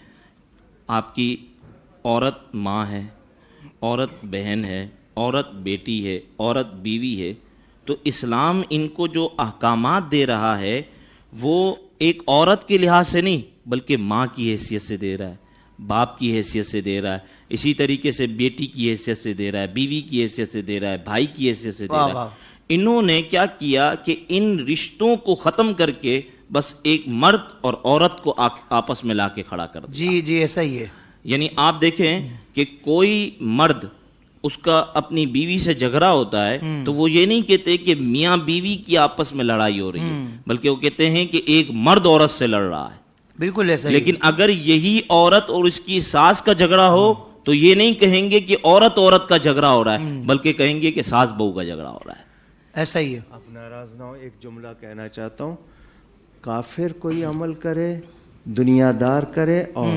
S4: آپ کی عورت ماں ہے, عورت بہن ہے, عورت بیٹی ہے, عورت بیوی ہے, تو اسلام ان کو جو احکامات دے رہا ہے وہ ایک عورت کے لحاظ سے نہیں بلکہ ماں کی حیثیت سے دے رہا ہے, باپ کی حیثیت سے دے رہا ہے, اسی طریقے سے بیٹی کی حیثیت سے دے رہا ہے, بیوی کی حیثیت سے دے رہا ہے, بھائی کی حیثیت سے دے رہا ہے. انہوں نے کیا کیا کہ ان رشتوں کو ختم کر کے بس ایک مرد اور عورت کو آپس میں لا کے کھڑا کر دیا.
S2: جی جی ایسا ہی ہے.
S4: یعنی آپ دیکھیں کہ کوئی مرد اس کا اپنی بیوی سے جھگڑا ہوتا ہے تو وہ یہ نہیں کہتے کہ میاں بیوی کی آپس میں لڑائی ہو رہی ہے, بلکہ وہ کہتے ہیں کہ ایک مرد عورت سے لڑ رہا ہے.
S2: بالکل ایسا.
S4: لیکن اگر یہی عورت اور اس کی ساس کا جھگڑا ہو تو یہ نہیں کہیں گے کہ عورت کا جھگڑا ہو رہا ہے, بلکہ کہیں گے کہ ساس بہو کا جھگڑا ہو رہا ہے.
S2: ایسا ہی ہے.
S3: آپ ناراض نہ ہو, ایک جملہ کہنا چاہتا ہوں. کافر کوئی عمل کرے, دنیا دار کرے اور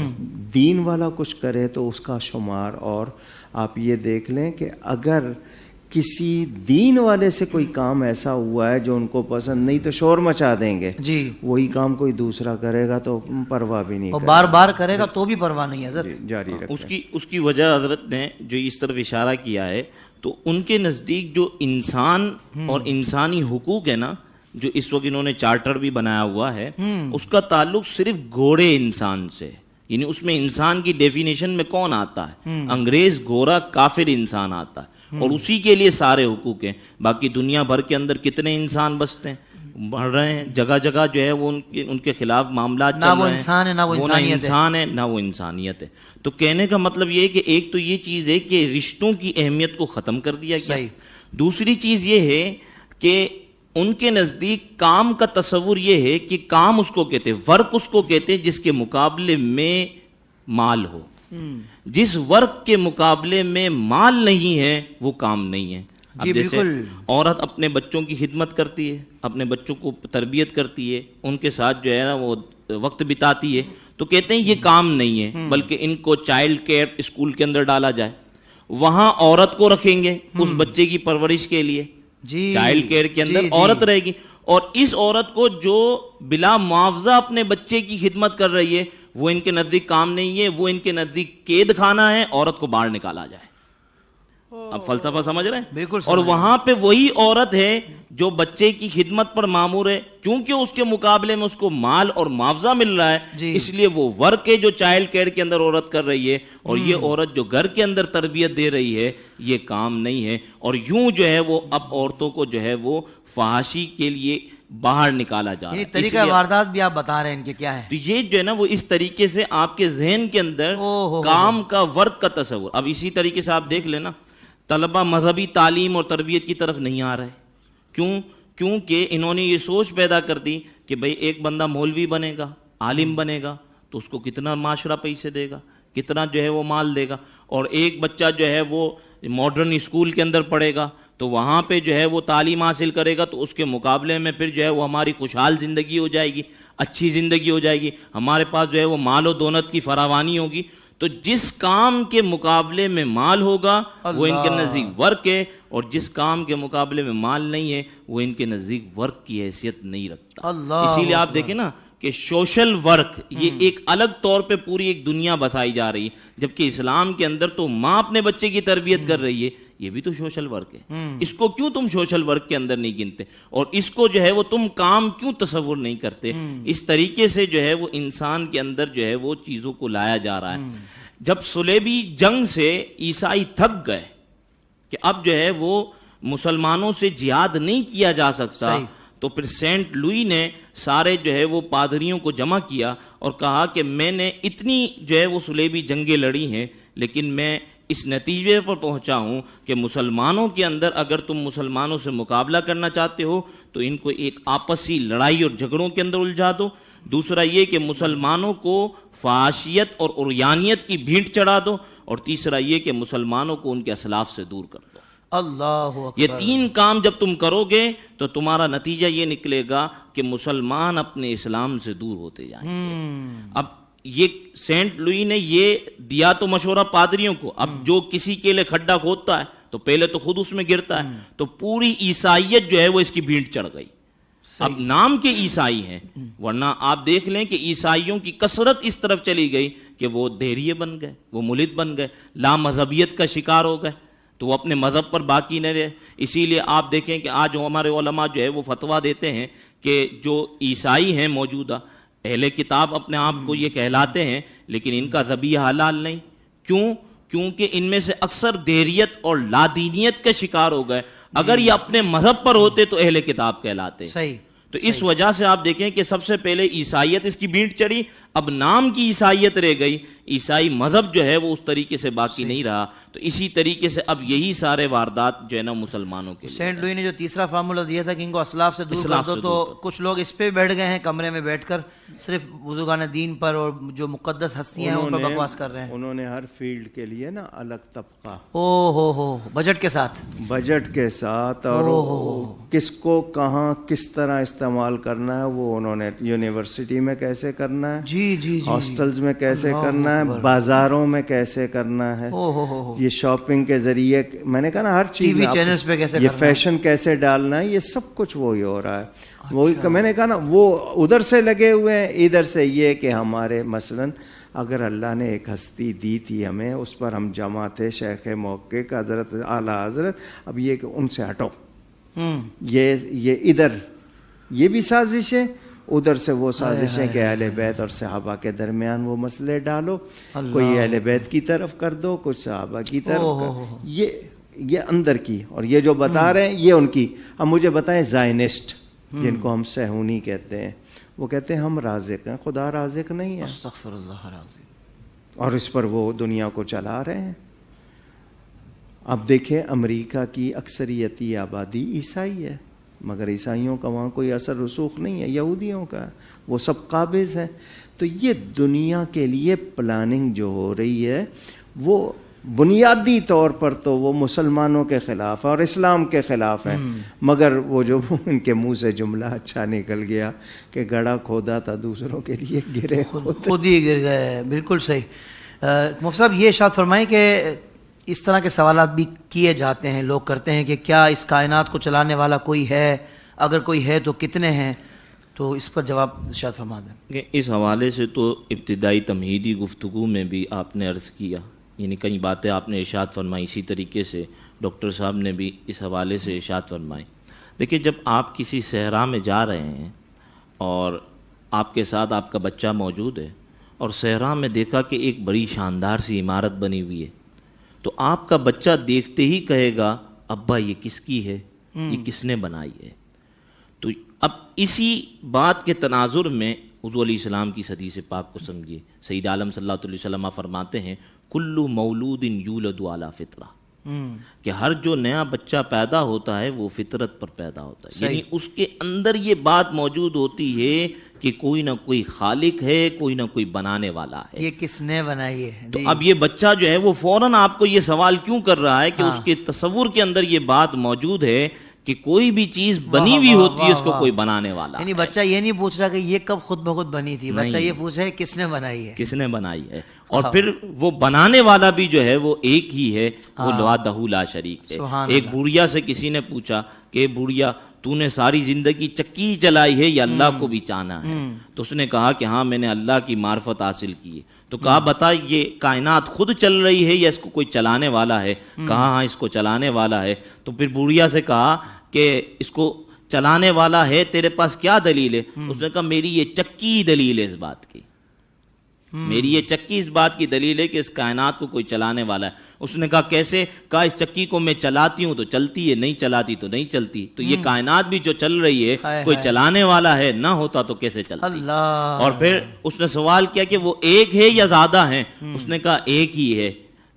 S3: دین والا کچھ کرے تو اس کا شمار. اور آپ یہ دیکھ لیں کہ اگر کسی دین والے سے کوئی کام ایسا ہوا ہے جو ان کو پسند نہیں تو شور مچا دیں گے.
S2: جی.
S3: وہی کام کوئی دوسرا کرے گا تو پرواہ بھی نہیں,
S2: اور بار بار کرے گا تو بھی پرواہ نہیں ہے. حضرت
S3: جاری رکھیں.
S4: اس کی وجہ حضرت نے جو اس طرف اشارہ کیا ہے, تو ان کے نزدیک جو انسان اور انسانی حقوق ہے نا, جو اس وقت انہوں نے چارٹر بھی بنایا ہوا ہے, اس کا تعلق صرف گھوڑے انسان سے. یعنی اس میں انسان کی ڈیفینیشن میں کون آتا ہے؟ انگریز گورا کافر انسان آتا ہے, اور اسی کے لیے سارے حقوق ہیں. باقی دنیا بھر کے اندر کتنے انسان بستے ہیں, بڑھ رہے ہیں, جگہ جگہ جو ہے وہ ان کے خلاف معاملات چل رہے ہیں.
S2: نہ وہ انسان ہے, نہ وہ
S4: انسان ہے, نہ وہ انسانیت ہے. تو کہنے کا مطلب یہ ہے کہ ایک تو یہ چیز ہے کہ رشتوں کی اہمیت کو ختم کر دیا گیا. دوسری چیز یہ ہے کہ ان کے نزدیک کام کا تصور یہ ہے کہ کام اس کو کہتے, ورک اس کو کہتے جس کے مقابلے میں مال ہو. جس ورک کے مقابلے میں مال نہیں ہے وہ کام نہیں ہے. اب
S2: جی
S4: جیسے
S2: بالکل.
S4: عورت اپنے بچوں کی خدمت کرتی ہے, اپنے بچوں کو تربیت کرتی ہے, ان کے ساتھ جو ہے نا وہ وقت بتاتی ہے, تو کہتے ہیں یہ کام نہیں ہے, بلکہ ان کو چائلڈ کیئر اسکول کے اندر ڈالا جائے, وہاں عورت کو رکھیں گے اس بچے کی پرورش کے لیے.
S2: جی
S4: چائلڈ کیئر کے اندر
S2: جی،
S4: عورت رہے گی, اور اس عورت کو جو بلا معاوضہ اپنے بچے کی خدمت کر رہی ہے وہ ان کے نزدیک کام نہیں ہے, وہ ان کے نزدیک قید خانہ ہے, عورت کو باہر نکالا جائے. اب فلسفہ سمجھ رہے ہیں؟
S2: بالکل.
S4: اور وہاں پہ وہی عورت ہے جو بچے کی خدمت پر مامور ہے, کیونکہ اس کے مقابلے میں اس کو مال اور معاوضہ مل رہا ہے,
S2: جی.
S4: اس لیے وہ ورک ہے جو چائلڈ کیئر کے اندر عورت کر رہی ہے, اور یہ عورت جو گھر کے اندر تربیت دے رہی ہے یہ کام نہیں ہے. اور یوں جو ہے وہ اب عورتوں کو جو ہے وہ فحاشی کے لیے باہر نکالا جا رہا ہے.
S2: یہ طریقہ واردات بھی آپ بتا رہے ہیں ان کے کیا ہے؟
S4: تو یہ جو ہے نا وہ اس طریقے سے آپ کے ذہن کے اندر کام کا ورک کا تصور. اب اسی طریقے سے آپ دیکھ لینا طلبہ مذہبی تعلیم اور تربیت کی طرف نہیں آ رہے. کیونکہ انہوں نے یہ سوچ پیدا کر دی کہ بھئی ایک بندہ مولوی بنے گا, عالم بنے گا, تو اس کو کتنا معاشرہ پیسے دے گا, کتنا جو ہے وہ مال دے گا, اور ایک بچہ جو ہے وہ ماڈرن اسکول کے اندر پڑھے گا تو وہاں پہ جو ہے وہ تعلیم حاصل کرے گا, تو اس کے مقابلے میں پھر جو ہے وہ ہماری خوشحال زندگی ہو جائے گی, اچھی زندگی ہو جائے گی, ہمارے پاس جو ہے وہ مال و دولت کی فراوانی ہوگی. تو جس کام کے مقابلے میں مال ہوگا وہ ان کے نزدیک ورک ہے, اور جس کام کے مقابلے میں مال نہیں ہے وہ ان کے نزدیک ورک کی حیثیت نہیں رکھتا. اسی لیے آپ دیکھیں نا کہ سوشل ورک یہ ایک الگ طور پہ پوری ایک دنیا بتائی جا رہی ہے, جبکہ اسلام کے اندر تو ماں اپنے بچے کی تربیت کر رہی ہے, یہ بھی تو سوشل ورک ہے. اس کو کیوں تم سوشل ورک کے اندر نہیں گنتے, اور اس کو جو ہے وہ تم کام کیوں تصور نہیں کرتے؟ اس طریقے سے جو ہے وہ انسان کے اندر جو ہے وہ چیزوں کو لایا جا رہا ہے. جب صلیبی جنگ سے عیسائی تھک گئے کہ اب جو ہے وہ مسلمانوں سے جہاد نہیں کیا جا سکتا, تو پھر سینٹ لوئی نے سارے جو ہے وہ پادریوں کو جمع کیا اور کہا کہ میں نے اتنی جو ہے وہ صلیبی جنگیں لڑی ہیں, لیکن میں اس نتیجے پر پہنچا ہوں کہ مسلمانوں کے اندر اگر تم مسلمانوں سے مقابلہ کرنا چاہتے ہو تو ان کو ایک آپسی لڑائی اور جھگڑوں کے اندر الجھا دو. دوسرا یہ کہ مسلمانوں کو فحاشیت اور عریانیت کی بھینٹ چڑھا دو, اور تیسرا یہ کہ مسلمانوں کو ان کے اسلاف سے دور کر دو.
S2: اللہ اکبر.
S4: یہ تین کام جب تم کرو گے تو تمہارا نتیجہ یہ نکلے گا کہ مسلمان اپنے اسلام سے دور ہوتے جائیں گے. اب یہ سینٹ لوئی نے یہ دیا تو مشورہ پادریوں کو, اب جو کسی کے لیے کھڈا کھودتا ہے تو پہلے تو خود اس میں گرتا ہے, تو پوری عیسائیت جو ہے وہ اس کی بھینٹ چڑھ گئی. اب نام کے عیسائی ہیں, ورنہ آپ دیکھ لیں کہ عیسائیوں کی کثرت اس طرف چلی گئی کہ وہ دہریے بن گئے, وہ ملحد بن گئے, لا مذہبیت کا شکار ہو گئے, تو وہ اپنے مذہب پر باقی نہ رہے. اسی لیے آپ دیکھیں کہ آج ہمارے علماء جو ہے وہ فتویٰ دیتے ہیں کہ جو عیسائی ہیں موجودہ اہل کتاب اپنے آپ کو یہ کہلاتے ہیں, لیکن ان کا ذبیحہ حلال نہیں. کیونکہ ان میں سے اکثر دہریت اور لادینیت کے شکار ہو گئے. اگر یہ اپنے مذہب پر ہوتے تو اہل کتاب کہلاتے.
S2: صحیح.
S4: تو اس وجہ سے آپ دیکھیں کہ سب سے پہلے عیسائیت اس کی بھینٹ چڑھی, اب نام کی عیسائیت رہ گئی, عیسائی مذہب جو ہے وہ اس طریقے سے باقی نہیں رہا. تو اسی طریقے سے اب یہی سارے واردات جو ہے نا مسلمانوں کے لیے.
S2: سینٹ لوئی نے جو تیسرا فارمولہ دیا تھا کہ ان کو اسلاف سے دور کر دو, تو کچھ لوگ اس پہ بیٹھ گئے ہیں کمرے میں بیٹھ کر صرف بزرگان دین پر اور جو مقدس ہستیاں ہیں ان پر بکواس کر رہے ہیں.
S3: انہوں نے ہر فیلڈ کے لیے نا الگ طبقہ,
S2: ہو بجٹ کے ساتھ, اور
S3: کس کو کہاں کس طرح استعمال کرنا ہے وہ انہوں نے, یونیورسٹی میں کیسے کرنا ہے,
S2: جی
S3: ہاسٹلز میں کیسے کرنا ہے, بازاروں میں کیسے کرنا ہے, یہ شاپنگ کے ذریعے, میں نے کہا نا ہر چیز,
S2: ٹی وی چینلز پہ کیسے,
S3: یہ فیشن کیسے ڈالنا ہے, یہ سب کچھ وہی ہو رہا ہے. وہی میں نے کہا نا وہ ادھر سے لگے ہوئے ہیں, ادھر سے یہ کہ ہمارے مثلاً اگر اللہ نے ایک ہستی دی تھی ہمیں, اس پر ہم جمع تھے, شیخ محقق حضرت اعلیٰ حضرت, اب یہ کہ ان سے ہٹو, یہ ادھر یہ بھی سازش ہے, ادھر سے وہ سازشیں کہ اہل بیت اور صحابہ کے درمیان وہ مسئلے ڈالو, کوئی اہل بیت کی طرف کر دو, کچھ صحابہ کی طرف, یہ اندر کی. اور یہ جو بتا رہے ہیں یہ ان کی. اب مجھے بتائیں زائنسٹ جن کو ہم صہیونی کہتے ہیں, وہ کہتے ہیں ہم رازق ہیں, خدا رازق نہیں ہے,
S2: استغفر اللہ العظیم,
S3: اور اس پر وہ دنیا کو چلا رہے ہیں. اب دیکھیں امریکہ کی اکثریتی آبادی عیسائی ہے, مگر عیسائیوں کا وہاں کوئی اثر رسوخ نہیں ہے، یہودیوں کا ہے، وہ سب قابض ہیں. تو یہ دنیا کے لیے پلاننگ جو ہو رہی ہے وہ بنیادی طور پر تو وہ مسلمانوں کے خلاف ہے اور اسلام کے خلاف ہے. مگر وہ جو ان کے منہ سے جملہ اچھا نکل گیا کہ گڑھا کھودا تھا دوسروں کے لیے گرے
S2: خود ہی گر گئے. بالکل صحیح. مفتی صاحب یہ ارشاد فرمائیں کہ اس طرح کے سوالات بھی کیے جاتے ہیں، لوگ کرتے ہیں کہ کیا اس کائنات کو چلانے والا کوئی ہے، اگر کوئی ہے تو کتنے ہیں؟ تو اس پر جواب ارشاد فرما دیں.
S4: کہ اس حوالے سے تو ابتدائی تمہیدی گفتگو میں بھی آپ نے عرض کیا، یعنی کئی باتیں آپ نے ارشاد فرمائی، اسی طریقے سے ڈاکٹر صاحب نے بھی اس حوالے سے ارشاد فرمائی. دیکھیے جب آپ کسی صحرا میں جا رہے ہیں اور آپ کے ساتھ آپ کا بچہ موجود ہے اور صحرا میں دیکھا کہ ایک بڑی شاندار سی عمارت بنی ہوئی ہے، تو آپ کا بچہ دیکھتے ہی کہے گا ابا یہ کس کی ہے، یہ کس نے بنائی ہے. تو اب اسی بات کے تناظر میں حضور علیہ السلام کی حدیث پاک کو سمجھیے. سید عالم صلی اللہ علیہ وسلم فرماتے ہیں کلو مولود یولد علی فطرہ، کہ ہر جو نیا بچہ پیدا ہوتا ہے وہ فطرت پر پیدا ہوتا ہے، یعنی اس کے اندر یہ بات موجود ہوتی ہے کہ کوئی نہ کوئی خالق ہے، کوئی نہ کوئی بنانے والا ہے.
S2: یہ کس نے بنائی ہے؟
S4: تو اب یہ بچہ جو ہے وہ فوراً آپ کو یہ سوال کیوں کر رہا ہے کہ اس کے تصور کے اندر یہ بات موجود ہے کہ کوئی بھی چیز بنی ہوئی ہوتی ہے اس کو کوئی بنانے والا.
S2: یعنی بچہ یہ نہیں پوچھ رہا کہ یہ کب خود بخود بنی تھی، بچہ یہ پوچھ رہا ہے کس نے بنائی ہے،
S4: کس نے بنائی ہے. اور پھر وہ بنانے والا بھی جو ہے وہ ایک ہی ہے، وہ وحدہ لا شریک ہے. ایک بوڑھیا سے کسی نے پوچھا کہ بوڑھیا تو نے ساری زندگی چکی چلائی ہے یا اللہ کو بھی چانا ہے؟ تو اس نے کہا کہ ہاں میں نے اللہ کی معرفت حاصل کی ہے. تو کہا بتا یہ کائنات خود چل رہی ہے یا اس کو کوئی چلانے والا ہے؟ کہا ہاں اس کو چلانے والا ہے. تو پھر بوڑھیا سے کہا کہ اس کو چلانے والا ہے، تیرے پاس کیا دلیل ہے؟ اس نے کہا میری یہ چکی دلیل ہے اس بات کی، میری یہ چکی اس بات کی دلیل ہے کہ اس کائنات کو کوئی چلانے والا ہے. اس نے کہا کیسے؟ کہا اس چکی کو میں چلاتی ہوں تو چلتی ہے، نہیں چلاتی تو نہیں چلتی. تو یہ کائنات بھی جو چل رہی ہے کوئی چلانے والا ہے، نہ ہوتا تو کیسے چلتی؟
S2: اللہ.
S4: اور پھر اس نے سوال کیا کہ وہ ایک ہے یا زیادہ ہیں؟ اس نے کہا ایک ہی ہے.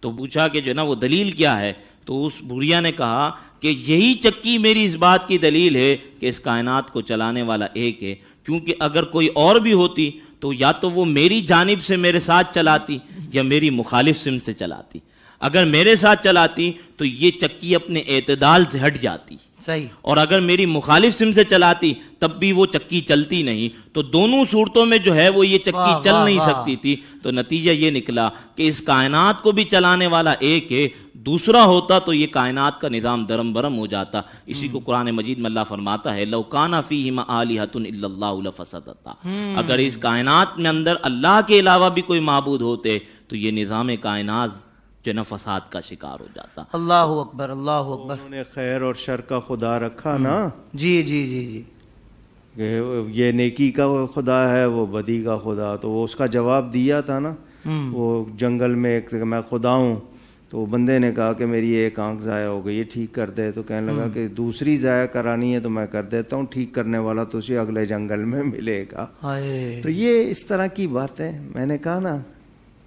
S4: تو پوچھا کہ جو نا وہ دلیل کیا ہے؟ تو اس بڑھیا نے کہا کہ یہی چکی میری اس بات کی دلیل ہے کہ اس کائنات کو چلانے والا ایک ہے، کیونکہ اگر کوئی اور بھی ہوتی تو یا تو وہ میری جانب سے میرے ساتھ چلاتی یا میری مخالف سمت سے چلاتی. اگر میرے ساتھ چلاتی تو یہ چکی اپنے اعتدال سے ہٹ جاتی،
S2: صحیح،
S4: اور اگر میری مخالف سمت سے چلاتی تب بھی وہ چکی چلتی نہیں. تو دونوں صورتوں میں جو ہے وہ یہ چکی چل نہیں سکتی تھی. تو نتیجہ یہ نکلا کہ اس کائنات کو بھی چلانے والا ایک ہے، دوسرا ہوتا تو یہ کائنات کا نظام درم برم ہو جاتا. اسی کو قرآن مجید میں اللہ فرماتا ہے لو کان فیہما آلہۃ الا اللہ لفسدتا، اگر اس کائنات میں اندر اللہ کے علاوہ بھی کوئی معبود ہوتے تو یہ نظام کائنات جو نا فساد کا شکار ہو جاتا.
S2: اللہ اکبر، اللہ اکبر.
S3: انہوں نے خیر اور شر کا خدا رکھا نا،
S2: جی جی جی جی،
S3: کہ یہ نیکی کا خدا ہے وہ بدی کا خدا. تو وہ اس کا جواب دیا تھا نا، وہ جنگل میں ایک میں خدا ہوں. تو بندے نے کہا کہ میری ایک آنکھ ضائع ہو گئی، یہ ٹھیک کر دے. تو کہنے لگا کہ دوسری ضائع کرانی ہے تو میں کر دیتا ہوں، ٹھیک کرنے والا تو اسے اگلے جنگل میں ملے گا. تو یہ اس طرح کی باتیں میں نے کہا نا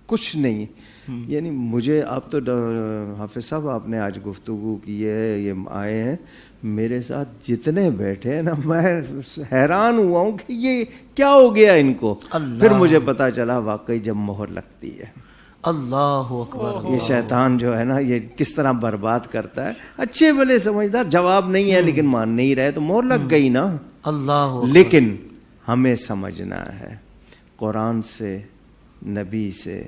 S3: کچھ نہیں. یعنی مجھے آپ تو حافظ صاحب آپ نے آج گفتگو کی ہے، یہ آئے ہیں میرے ساتھ جتنے بیٹھے نا، میں حیران ہوا ہوں کہ یہ کیا ہو گیا ان کو. پھر مجھے پتا چلا واقعی جب مہر لگتی ہے،
S2: اللہ اکبر،
S3: یہ شیطان جو ہے نا یہ کس طرح برباد کرتا ہے. اچھے بھلے سمجھدار جواب نہیں ہے لیکن مان نہیں رہے تو مہر لگ گئی نا.
S2: اللہ.
S3: لیکن ہمیں سمجھنا ہے قرآن سے، نبی سے،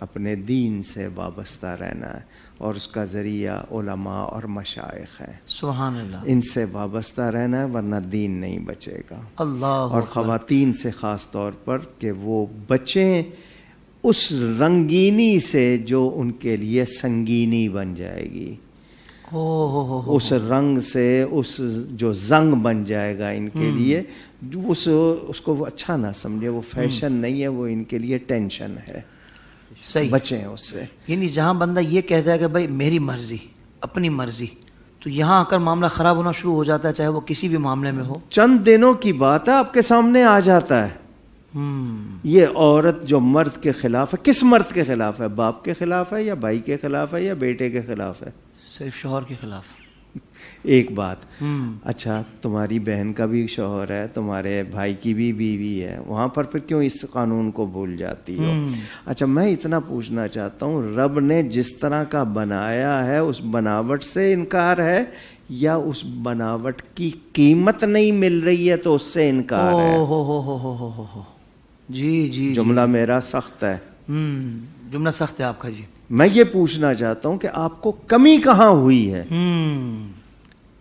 S3: اپنے دین سے وابستہ رہنا ہے، اور اس کا ذریعہ علماء اور مشائخ ہیں.
S2: سبحان اللہ.
S3: ان سے وابستہ رہنا ہے ورنہ دین نہیں بچے گا.
S2: اللہ.
S3: اور خواتین سے خاص طور پر کہ وہ بچیں اس رنگینی سے جو ان کے لیے سنگینی بن جائے گی، اس رنگ سے اس جو زنگ بن جائے گا ان کے لیے، اس کو وہ اچھا نہ سمجھے، وہ فیشن نہیں ہے، وہ ان کے لیے ٹینشن ہے.
S2: صحیح،
S3: بچیں اس سے.
S2: یعنی جہاں بندہ یہ کہتا ہے کہ بھائی میری مرضی، اپنی مرضی، تو یہاں آ کر معاملہ خراب ہونا شروع ہو جاتا ہے، چاہے وہ کسی بھی معاملے میں ہو.
S3: چند دنوں کی بات ہے آپ کے سامنے آ جاتا ہے. یہ عورت جو مرد کے خلاف ہے، کس مرد کے خلاف ہے؟ باپ کے خلاف ہے یا بھائی کے خلاف ہے یا بیٹے کے خلاف ہے؟
S2: صرف شوہر کے خلاف.
S3: ایک بات، اچھا تمہاری بہن کا بھی شوہر ہے، تمہارے بھائی کی بھی بیوی ہے، وہاں پر پھر کیوں اس قانون کو بھول جاتی ہو؟ اچھا میں اتنا پوچھنا چاہتا ہوں، رب نے جس طرح کا بنایا ہے اس بناوٹ سے انکار ہے یا اس بناوٹ کی قیمت نہیں مل رہی ہے تو اس سے انکار ہے؟
S2: ہو جی جی،
S3: جملہ میرا سخت ہے،
S2: جملہ سخت ہے آپ کا جی۔
S3: میں یہ پوچھنا چاہتا ہوں کہ آپ کو کمی کہاں ہوئی ہے؟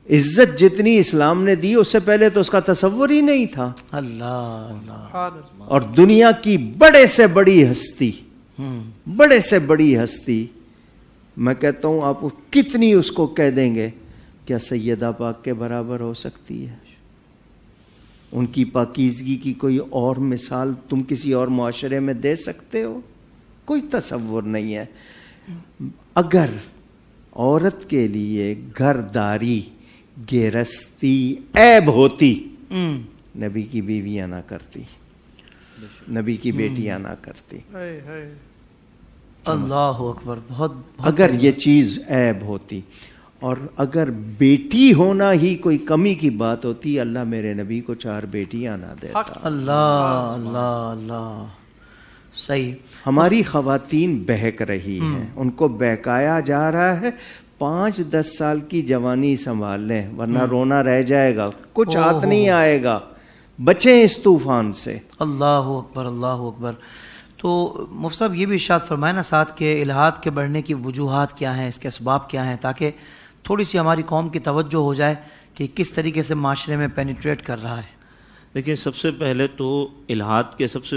S3: عزت جتنی اسلام نے دی اس سے پہلے تو اس کا تصور ہی نہیں تھا۔
S2: اللہ اللہ،
S3: اور دنیا کی بڑے سے بڑی ہستی، بڑے سے بڑی ہستی، میں کہتا ہوں آپ کتنی اس کو کہہ دیں گے، کیا سیدہ پاک کے برابر ہو سکتی ہے؟ ان کی پاکیزگی کی کوئی اور مثال تم کسی اور معاشرے میں دے سکتے ہو؟ کوئی تصور نہیں ہے۔ اگر عورت کے لیے گھرداری، گرہستی عیب ہوتی، نبی کی بیویاں نہ کرتی، نبی کی بیٹیاں نہ کرتی۔
S2: اللہ اکبر، بہت
S3: اگر یہ چیز عیب ہوتی اور اگر بیٹی ہونا ہی کوئی کمی کی بات ہوتی، اللہ میرے نبی کو 4 بیٹیاں نہ دیتا۔
S2: اللہ اللہ اللہ، صحیح۔
S3: ہماری خواتین بہک رہی ہیں، ان کو بہکایا جا رہا ہے۔ 5-10 سال کی جوانی سنبھال لیں ورنہ رونا رہ جائے گا، کچھ ہاتھ نہیں آئے گا، بچیں اس طوفان سے۔
S2: اللہ اکبر اللہ اکبر۔ تو مفتی صاحب یہ بھی ارشاد فرمائے نا ساتھ کہ الحاد کے بڑھنے کی وجوہات کیا ہیں، اس کے اسباب کیا ہیں، تاکہ تھوڑی سی ہماری قوم کی توجہ ہو جائے کہ کس طریقے سے معاشرے میں پینیٹریٹ کر رہا ہے۔
S4: دیکھیں، سب سے پہلے تو الحاد کے سب سے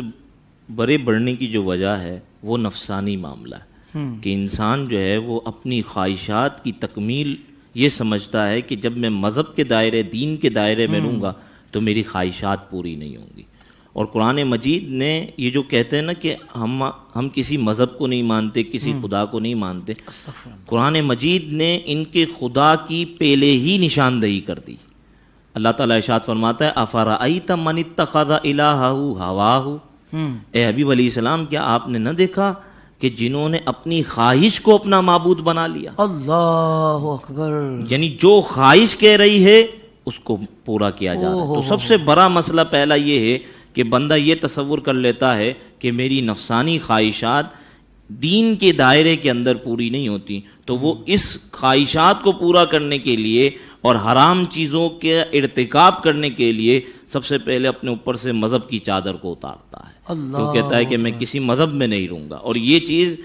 S4: بڑے بڑھنے کی جو وجہ ہے وہ نفسانی معاملہ ہے، کہ انسان جو ہے وہ اپنی خواہشات کی تکمیل یہ سمجھتا ہے کہ جب میں مذہب کے دائرے، دین کے دائرے میں رہوں گا تو میری خواہشات پوری نہیں ہوں گی۔ اور قرآن مجید نے یہ جو کہتے ہیں نا کہ ہم کسی مذہب کو نہیں مانتے، کسی خدا کو نہیں مانتے، قرآن مجید نے ان کے خدا کی پہلے ہی نشاندہی کر دی۔ اللہ تعالیٰ ارشاد فرماتا ہے افرأیت من اتخذ الہہ ہواہ، اے حبیب علیہ السلام کیا آپ نے نہ دیکھا کہ جنہوں نے اپنی خواہش کو اپنا معبود بنا لیا؟
S2: اللہ اکبر،
S4: یعنی جو خواہش کہہ رہی ہے اس کو پورا کیا جا رہا ہے۔ تو سب سے بڑا مسئلہ پہلا یہ ہے کہ بندہ یہ تصور کر لیتا ہے کہ میری نفسانی خواہشات دین کے دائرے کے اندر پوری نہیں ہوتی، تو وہ اس خواہشات کو پورا کرنے کے لیے اور حرام چیزوں کے ارتکاب کرنے کے لیے سب سے پہلے اپنے اوپر سے مذہب کی چادر کو اتارتا ہے۔ وہ کہتا ہے کہ میں کسی مذہب میں نہیں رہوں گا۔ اور یہ چیز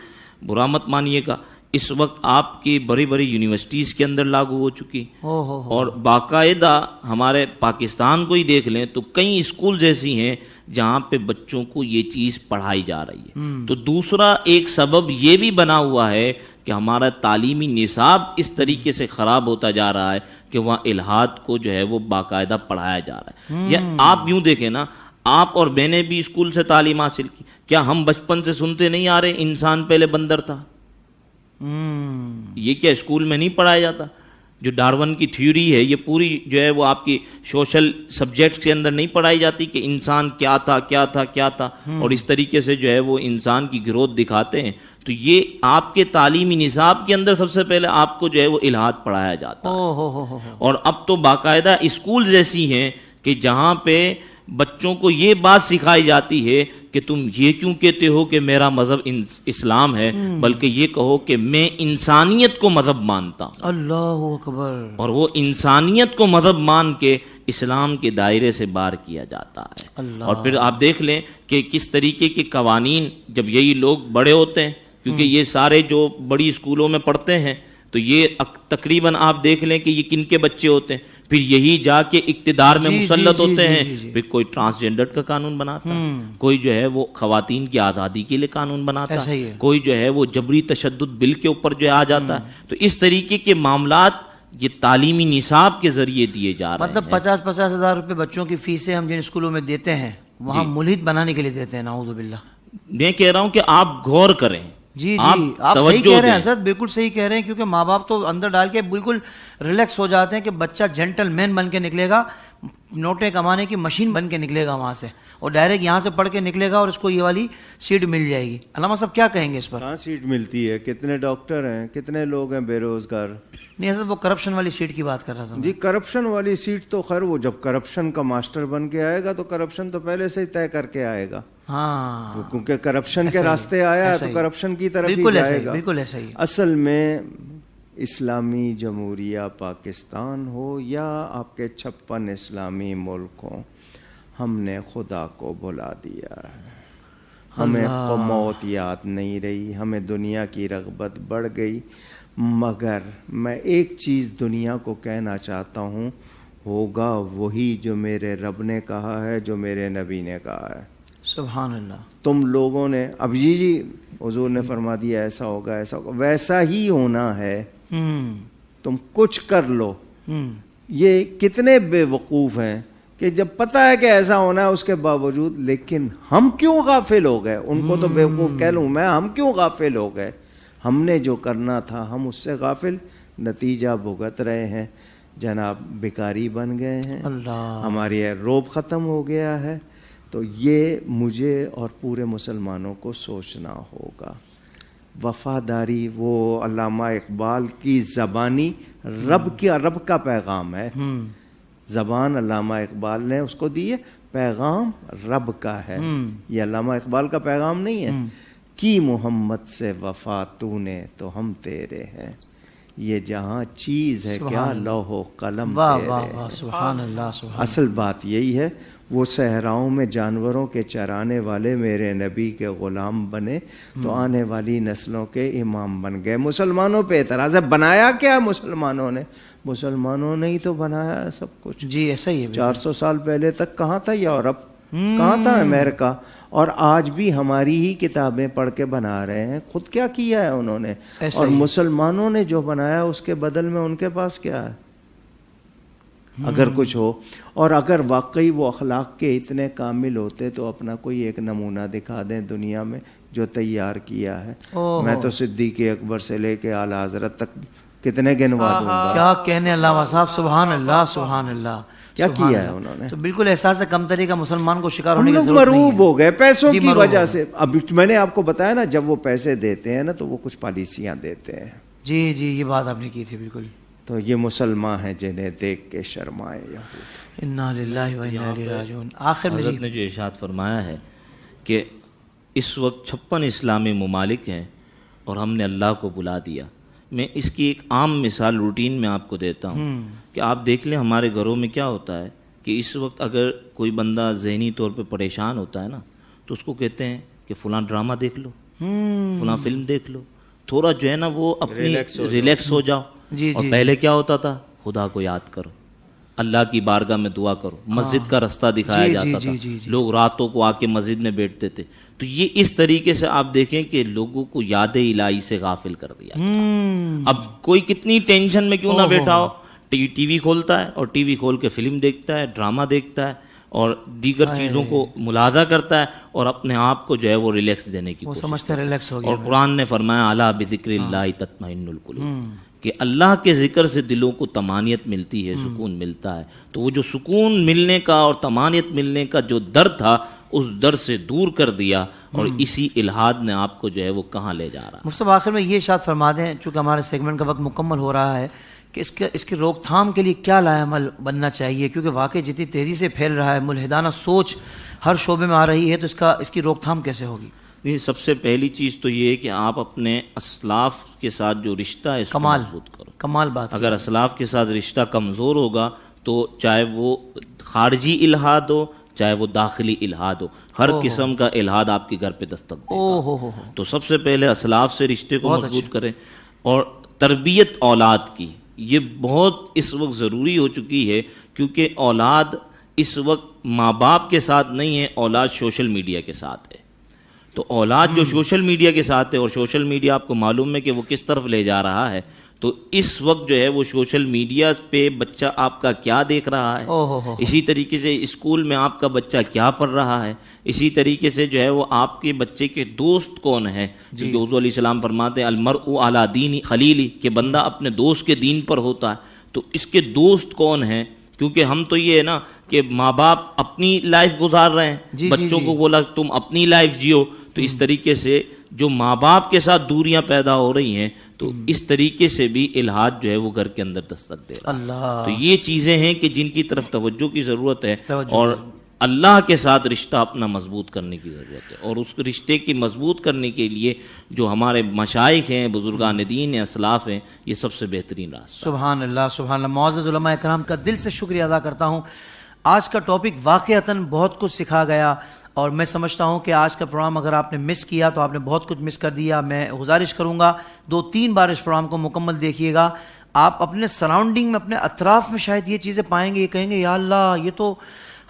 S4: برا مت مانیے گا، اس وقت آپ کی بڑی بڑی یونیورسٹیز کے اندر لاگو ہو چکی، اور باقاعدہ ہمارے پاکستان کو ہی دیکھ لیں تو کئی اسکول ایسی ہیں جہاں پہ بچوں کو یہ چیز پڑھائی جا رہی ہے۔ تو دوسرا ایک سبب یہ بھی بنا ہوا ہے کہ ہمارا تعلیمی نصاب اس طریقے سے خراب ہوتا جا رہا ہے کہ وہاں الحاد کو جو ہے وہ باقاعدہ پڑھایا جا رہا ہے۔ یا آپ یوں دیکھیں نا، آپ اور میں نے بھی اسکول سے تعلیم حاصل کی، کیا ہم بچپن سے سنتے نہیں آ رہے انسان پہلے بندر تھا؟ یہ کیا اسکول میں نہیں پڑھایا جاتا؟ جو ڈارون کی تھیوری ہے یہ پوری جو ہے وہ آپ کی سوشل سبجیکٹس کے اندر نہیں پڑھائی جاتی کہ انسان کیا تھا کیا تھا کیا تھا، اور اس طریقے سے جو ہے وہ انسان کی گروتھ دکھاتے ہیں۔ تو یہ آپ کے تعلیمی نصاب کے اندر سب سے پہلے آپ کو جو ہے وہ الحاد پڑھایا جاتا ہے۔ اور اب تو باقاعدہ اسکولز ایسی ہیں کہ جہاں پہ بچوں کو یہ بات سکھائی جاتی ہے کہ تم یہ کیوں کہتے ہو کہ میرا مذہب اسلام ہے، بلکہ یہ کہو کہ میں انسانیت کو مذہب مانتا ہوں۔
S2: اللہ اکبر۔
S4: اور وہ انسانیت کو مذہب مان کے اسلام کے دائرے سے باہر کیا جاتا ہے۔ اور پھر آپ دیکھ لیں کہ کس طریقے کے قوانین جب یہی لوگ بڑے ہوتے ہیں، کیونکہ یہ سارے جو بڑی اسکولوں میں پڑھتے ہیں تو یہ تقریباً آپ دیکھ لیں کہ یہ کن کے بچے ہوتے ہیں، پھر یہی جا کے اقتدار میں مسلط ہوتے ہیں۔ پھر کوئی ٹرانسجینڈر کا قانون بناتا ہے، کوئی جو ہے وہ خواتین کی آزادی کے لیے قانون بناتا ہے، کوئی جو ہے وہ جبری تشدد بل کے اوپر جو آ جاتا ہے۔ تو اس طریقے کے معاملات یہ تعلیمی نصاب کے ذریعے دیے جا رہے ہیں۔
S2: مطلب 50-50 ہزار روپے بچوں کی فیسیں ہم جن اسکولوں میں دیتے ہیں وہاں ملحد بنانے کے لیے دیتے ہیں، نعوذ باللہ۔
S4: میں کہہ رہا ہوں کہ آپ غور کریں۔
S2: جی آپ صحیح کہہ رہے ہیں حضرت، بالکل صحیح کہہ رہے ہیں، کیونکہ ماں باپ تو اندر ڈال کے بالکل ریلیکس ہو جاتے ہیں کہ بچہ جینٹل مین بن کے نکلے گا، نوٹیں کمانے کی مشین بن کے نکلے گا وہاں سے، اور ڈائریکٹ یہاں سے پڑھ کے نکلے گا اور اس کو یہ والی سیٹ مل جائے گی. علامہ صاحب کیا کہیں گے اس پر؟
S3: کہاں سیٹ ملتی ہے؟ کتنے ڈاکٹر ہیں، کتنے لوگ ہیں بے روزگار.
S2: نہیں حضرت وہ کرپشن والی سیٹ کی بات کر رہا تھا.
S3: جی کرپشن والی سیٹ تو خیر وہ جب کرپشن کا ماسٹر بن کے آئے گا تو کرپشن تو پہلے سے ہی طے کر کے آئے گا.
S2: ہاں
S3: کیونکہ کرپشن کے راستے آیا تو کرپشن کی طرف ہی جائے گا.
S2: بالکل ایسا ہی.
S3: اصل میں اسلامی جمہوریہ پاکستان ہو یا آپ کے 56 اسلامی ملک ہوں، ہم نے خدا کو بھلا دیا ہے. ہمیں موت یاد نہیں رہی، ہمیں دنیا کی رغبت بڑھ گئی. مگر میں ایک چیز دنیا کو کہنا چاہتا ہوں، ہوگا وہی جو میرے رب نے کہا ہے، جو میرے نبی نے کہا ہے.
S2: سبحان اللہ.
S3: تم لوگوں نے اب جی حضور نے فرما دیا ایسا ہوگا ایسا ہوگا، ویسا ہی ہونا ہے. تم کچھ کر لو. یہ کتنے بے وقوف ہیں کہ جب پتہ ہے کہ ایسا ہونا ہے اس کے باوجود، لیکن ہم کیوں غافل ہو گئے؟ ان کو تو بے وقوف کہہ لوں میں، ہم کیوں غافل ہو گئے؟ ہم نے جو کرنا تھا ہم اس سے غافل، نتیجہ بھگت رہے ہیں جناب. بیکاری بن گئے ہیں، ہماری روب ختم ہو گیا ہے. تو یہ مجھے اور پورے مسلمانوں کو سوچنا ہوگا. وفاداری وہ علامہ اقبال کی زبانی رب کا پیغام ہے. زبان علامہ اقبال نے اس کو دی ہے، پیغام رب کا ہے. یہ علامہ اقبال کا پیغام نہیں ہے. کی محمد سے وفا تو نے تو ہم تیرے ہیں، یہ جہاں چیز ہے کیا لوح و قلم تیرے.
S2: سبحان اللہ.
S3: اصل بات یہی ہے. وہ صحراؤں میں جانوروں کے چرانے والے میرے نبی کے غلام بنے تو آنے والی نسلوں کے امام بن گئے. مسلمانوں پہ اعتراض ہے، بنایا کیا مسلمانوں نے؟ مسلمانوں نے ہی تو بنایا ہے سب کچھ.
S2: جی ایسا ہی ہے.
S3: 400 سال پہلے تک کہاں تھا یورپ، کہاں تھا امریکہ؟ اور آج بھی ہماری ہی کتابیں پڑھ کے بنا رہے ہیں. خود کیا کیا ہے انہوں نے؟ اور مسلمانوں نے جو بنایا اس کے بدل میں ان کے پاس کیا ہے اگر کچھ ہو؟ اور اگر واقعی وہ اخلاق کے اتنے کامل ہوتے تو اپنا کوئی ایک نمونہ دکھا دیں دنیا میں جو تیار کیا ہے. میں تو صدیق اکبر سے لے کے اعلیٰ حضرت تک کتنے گنوا دوں گا.
S2: کیا کہنے علامہ صاحب. سبحان اللہ. سبحان اللہ.
S3: کیا کیا ہے انہوں نے؟
S2: تو بالکل احساس کمتری کا مسلمان کو شکار ہونے کی
S3: ہم لوگ
S2: ضرورت نہیں ہے.
S3: مرعوب ہو گئے پیسوں کی وجہ سے. اب میں نے آپ کو بتایا نا، جب وہ پیسے دیتے ہیں نا تو وہ کچھ پالیسیاں دیتے ہیں.
S2: جی جی یہ بات آپ نے کی تھی بالکل.
S3: تو یہ مسلمان ہیں جنہیں دیکھ کے شرمائے یہود.
S2: انا للہ و انا الیہ راجعون. آخر میں
S4: حضرت نے جو ارشاد فرمایا ہے کہ اس وقت 56 اسلامی ممالک ہیں اور ہم نے اللہ کو بلا دیا. میں اس کی ایک عام مثال روٹین میں آپ کو دیتا ہوں کہ آپ دیکھ لیں ہمارے گھروں میں کیا ہوتا ہے کہ اس وقت اگر کوئی بندہ ذہنی طور پہ پریشان ہوتا ہے نا تو اس کو کہتے ہیں کہ فلاں ڈرامہ دیکھ لو، فلاں فلم دیکھ لو، تھوڑا جو ہے نا وہ اپنی ریلیکس ہو جاؤ. اور پہلے کیا ہوتا تھا؟ خدا کو یاد کرو، اللہ کی بارگاہ میں دعا کرو. مسجد کا رستہ دکھایا جاتا تھا، لوگ راتوں کو آ کے مسجد میں بیٹھتے تھے. تو یہ اس طریقے سے آپ دیکھیں کہ لوگوں کو یاد الہی سے غافل کر دیا. اب کوئی کتنی ٹینشن میں کیوں نہ بیٹھا ہو، ٹی وی کھولتا ہے اور ٹی وی کھول کے فلم دیکھتا ہے، ڈرامہ دیکھتا ہے اور دیگر چیزوں کو ملاحظہ کرتا ہے اور اپنے آپ کو جو ہے وہ ریلیکس دینے کی کوشش
S2: سمجھتے ریلیکس ہو گیا.
S4: اور قرآن نے فرمایا الا بذکر اللہ تطمئن القلوب، کہ اللہ کے ذکر سے دلوں کو طمانیت ملتی ہے، سکون ملتا ہے. تو وہ جو سکون ملنے کا اور طمانیت ملنے کا جو در تھا اس در سے دور کر دیا اور اسی الہاد نے آپ کو جو ہے وہ کہاں لے جا رہا ہے.
S2: مصطفی آخر میں یہ ارشاد فرما دیں چونکہ ہمارے سیگمنٹ کا وقت مکمل ہو رہا ہے کہ اس کی روک تھام کے لیے کیا لائے عمل بننا چاہیے، کیونکہ واقعی جتنی تیزی سے پھیل رہا ہے، ملحدانہ سوچ ہر شعبے میں آ رہی ہے، تو اس کی روک تھام کیسے ہوگی؟
S4: سب سے پہلی چیز تو یہ ہے کہ آپ اپنے اسلاف کے ساتھ جو رشتہ ہے اس کو مضبوط کرو.
S2: کمال بات.
S4: اگر اسلاف کے ساتھ رشتہ کمزور ہوگا تو چاہے وہ خارجی الہاد ہو چاہے وہ داخلی الہاد ہو، ہر قسم کا الہاد آپ کے گھر پہ دستک دے گا. تو سب سے پہلے اسلاف سے رشتے کو مضبوط کریں. اور تربیت اولاد کی یہ بہت اس وقت ضروری ہو چکی ہے، کیونکہ اولاد اس وقت ماں باپ کے ساتھ نہیں ہے، اولاد سوشل میڈیا کے ساتھ ہے. تو اولاد جو سوشل میڈیا کے ساتھ ہے، اور سوشل میڈیا آپ کو معلوم ہے کہ وہ کس طرف لے جا رہا ہے، تو اس وقت جو ہے وہ سوشل میڈیا پہ بچہ آپ کا کیا دیکھ رہا ہے، اسی طریقے سے اسکول میں آپ کا بچہ کیا پڑھ رہا ہے، اسی طریقے سے جو ہے وہ آپ کے بچے کے دوست کون ہیں. کیونکہ حضور علیہ السلام فرماتے ہیں المرء علی دین خلیلی، کہ بندہ اپنے دوست کے دین پر ہوتا ہے. تو اس کے دوست کون ہیں، کیونکہ ہم تو یہ ہے نا کہ ماں باپ اپنی لائف گزار رہے ہیں، بچوں کو بولا تم اپنی لائف جیو، تو اس طریقے سے جو ماں باپ کے ساتھ دوریاں پیدا ہو رہی ہیں، تو اس طریقے سے بھی الحاد جو ہے وہ گھر کے اندر دستک دے رہا ہے۔
S2: اللہ،
S4: تو یہ چیزیں ہیں کہ جن کی طرف توجہ کی ضرورت ہے، اور اللہ کے ساتھ رشتہ اپنا مضبوط کرنے کی ضرورت ہے، اور اس رشتے کی مضبوط کرنے کے لیے جو ہمارے مشائخ ہیں، بزرگان دین ہیں، اسلاف ہیں، یہ سب سے بہترین راستہ۔
S2: سبحان اللہ سبحان اللہ۔ معزز علماء کرام کا دل سے شکریہ ادا کرتا ہوں۔ آج کا ٹاپک واقعتاً بہت کچھ سکھا گیا، اور میں سمجھتا ہوں کہ آج کا پروگرام اگر آپ نے مس کیا تو آپ نے بہت کچھ مس کر دیا۔ میں گزارش کروں گا 2-3 بار اس پروگرام کو مکمل دیکھیے گا، آپ اپنے سراؤنڈنگ میں، اپنے اطراف میں شاید یہ چیزیں پائیں گے، یہ کہیں گے یا اللہ یہ تو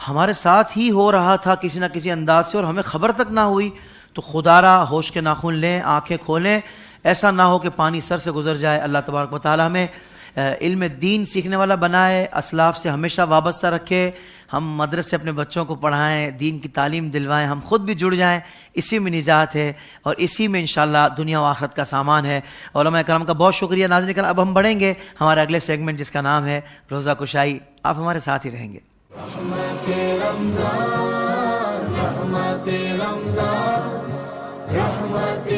S2: ہمارے ساتھ ہی ہو رہا تھا کسی نہ کسی انداز سے اور ہمیں خبر تک نہ ہوئی۔ تو خدا را ہوش کے ناخن لیں، آنکھیں کھولیں، ایسا نہ ہو کہ پانی سر سے گزر جائے۔ اللہ تبارک و تعالیٰ ہمیں علم دین سیکھنے والا بنائے، اسلاف سے ہمیشہ وابستہ رکھے، ہم مدرسے اپنے بچوں کو پڑھائیں، دین کی تعلیم دلوائیں، ہم خود بھی جڑ جائیں، اسی میں نجات ہے اور اسی میں انشاءاللہ دنیا و آخرت کا سامان ہے۔ علماء کرام کا بہت شکریہ۔ ناظرین کرام، اب ہم بڑھیں گے ہمارے اگلے سیگمنٹ جس کا نام ہے روزہ کشائی۔ آپ ہمارے ساتھ ہی رہیں گے۔
S1: رحمت رمضان، رحمت رمضان، رحمت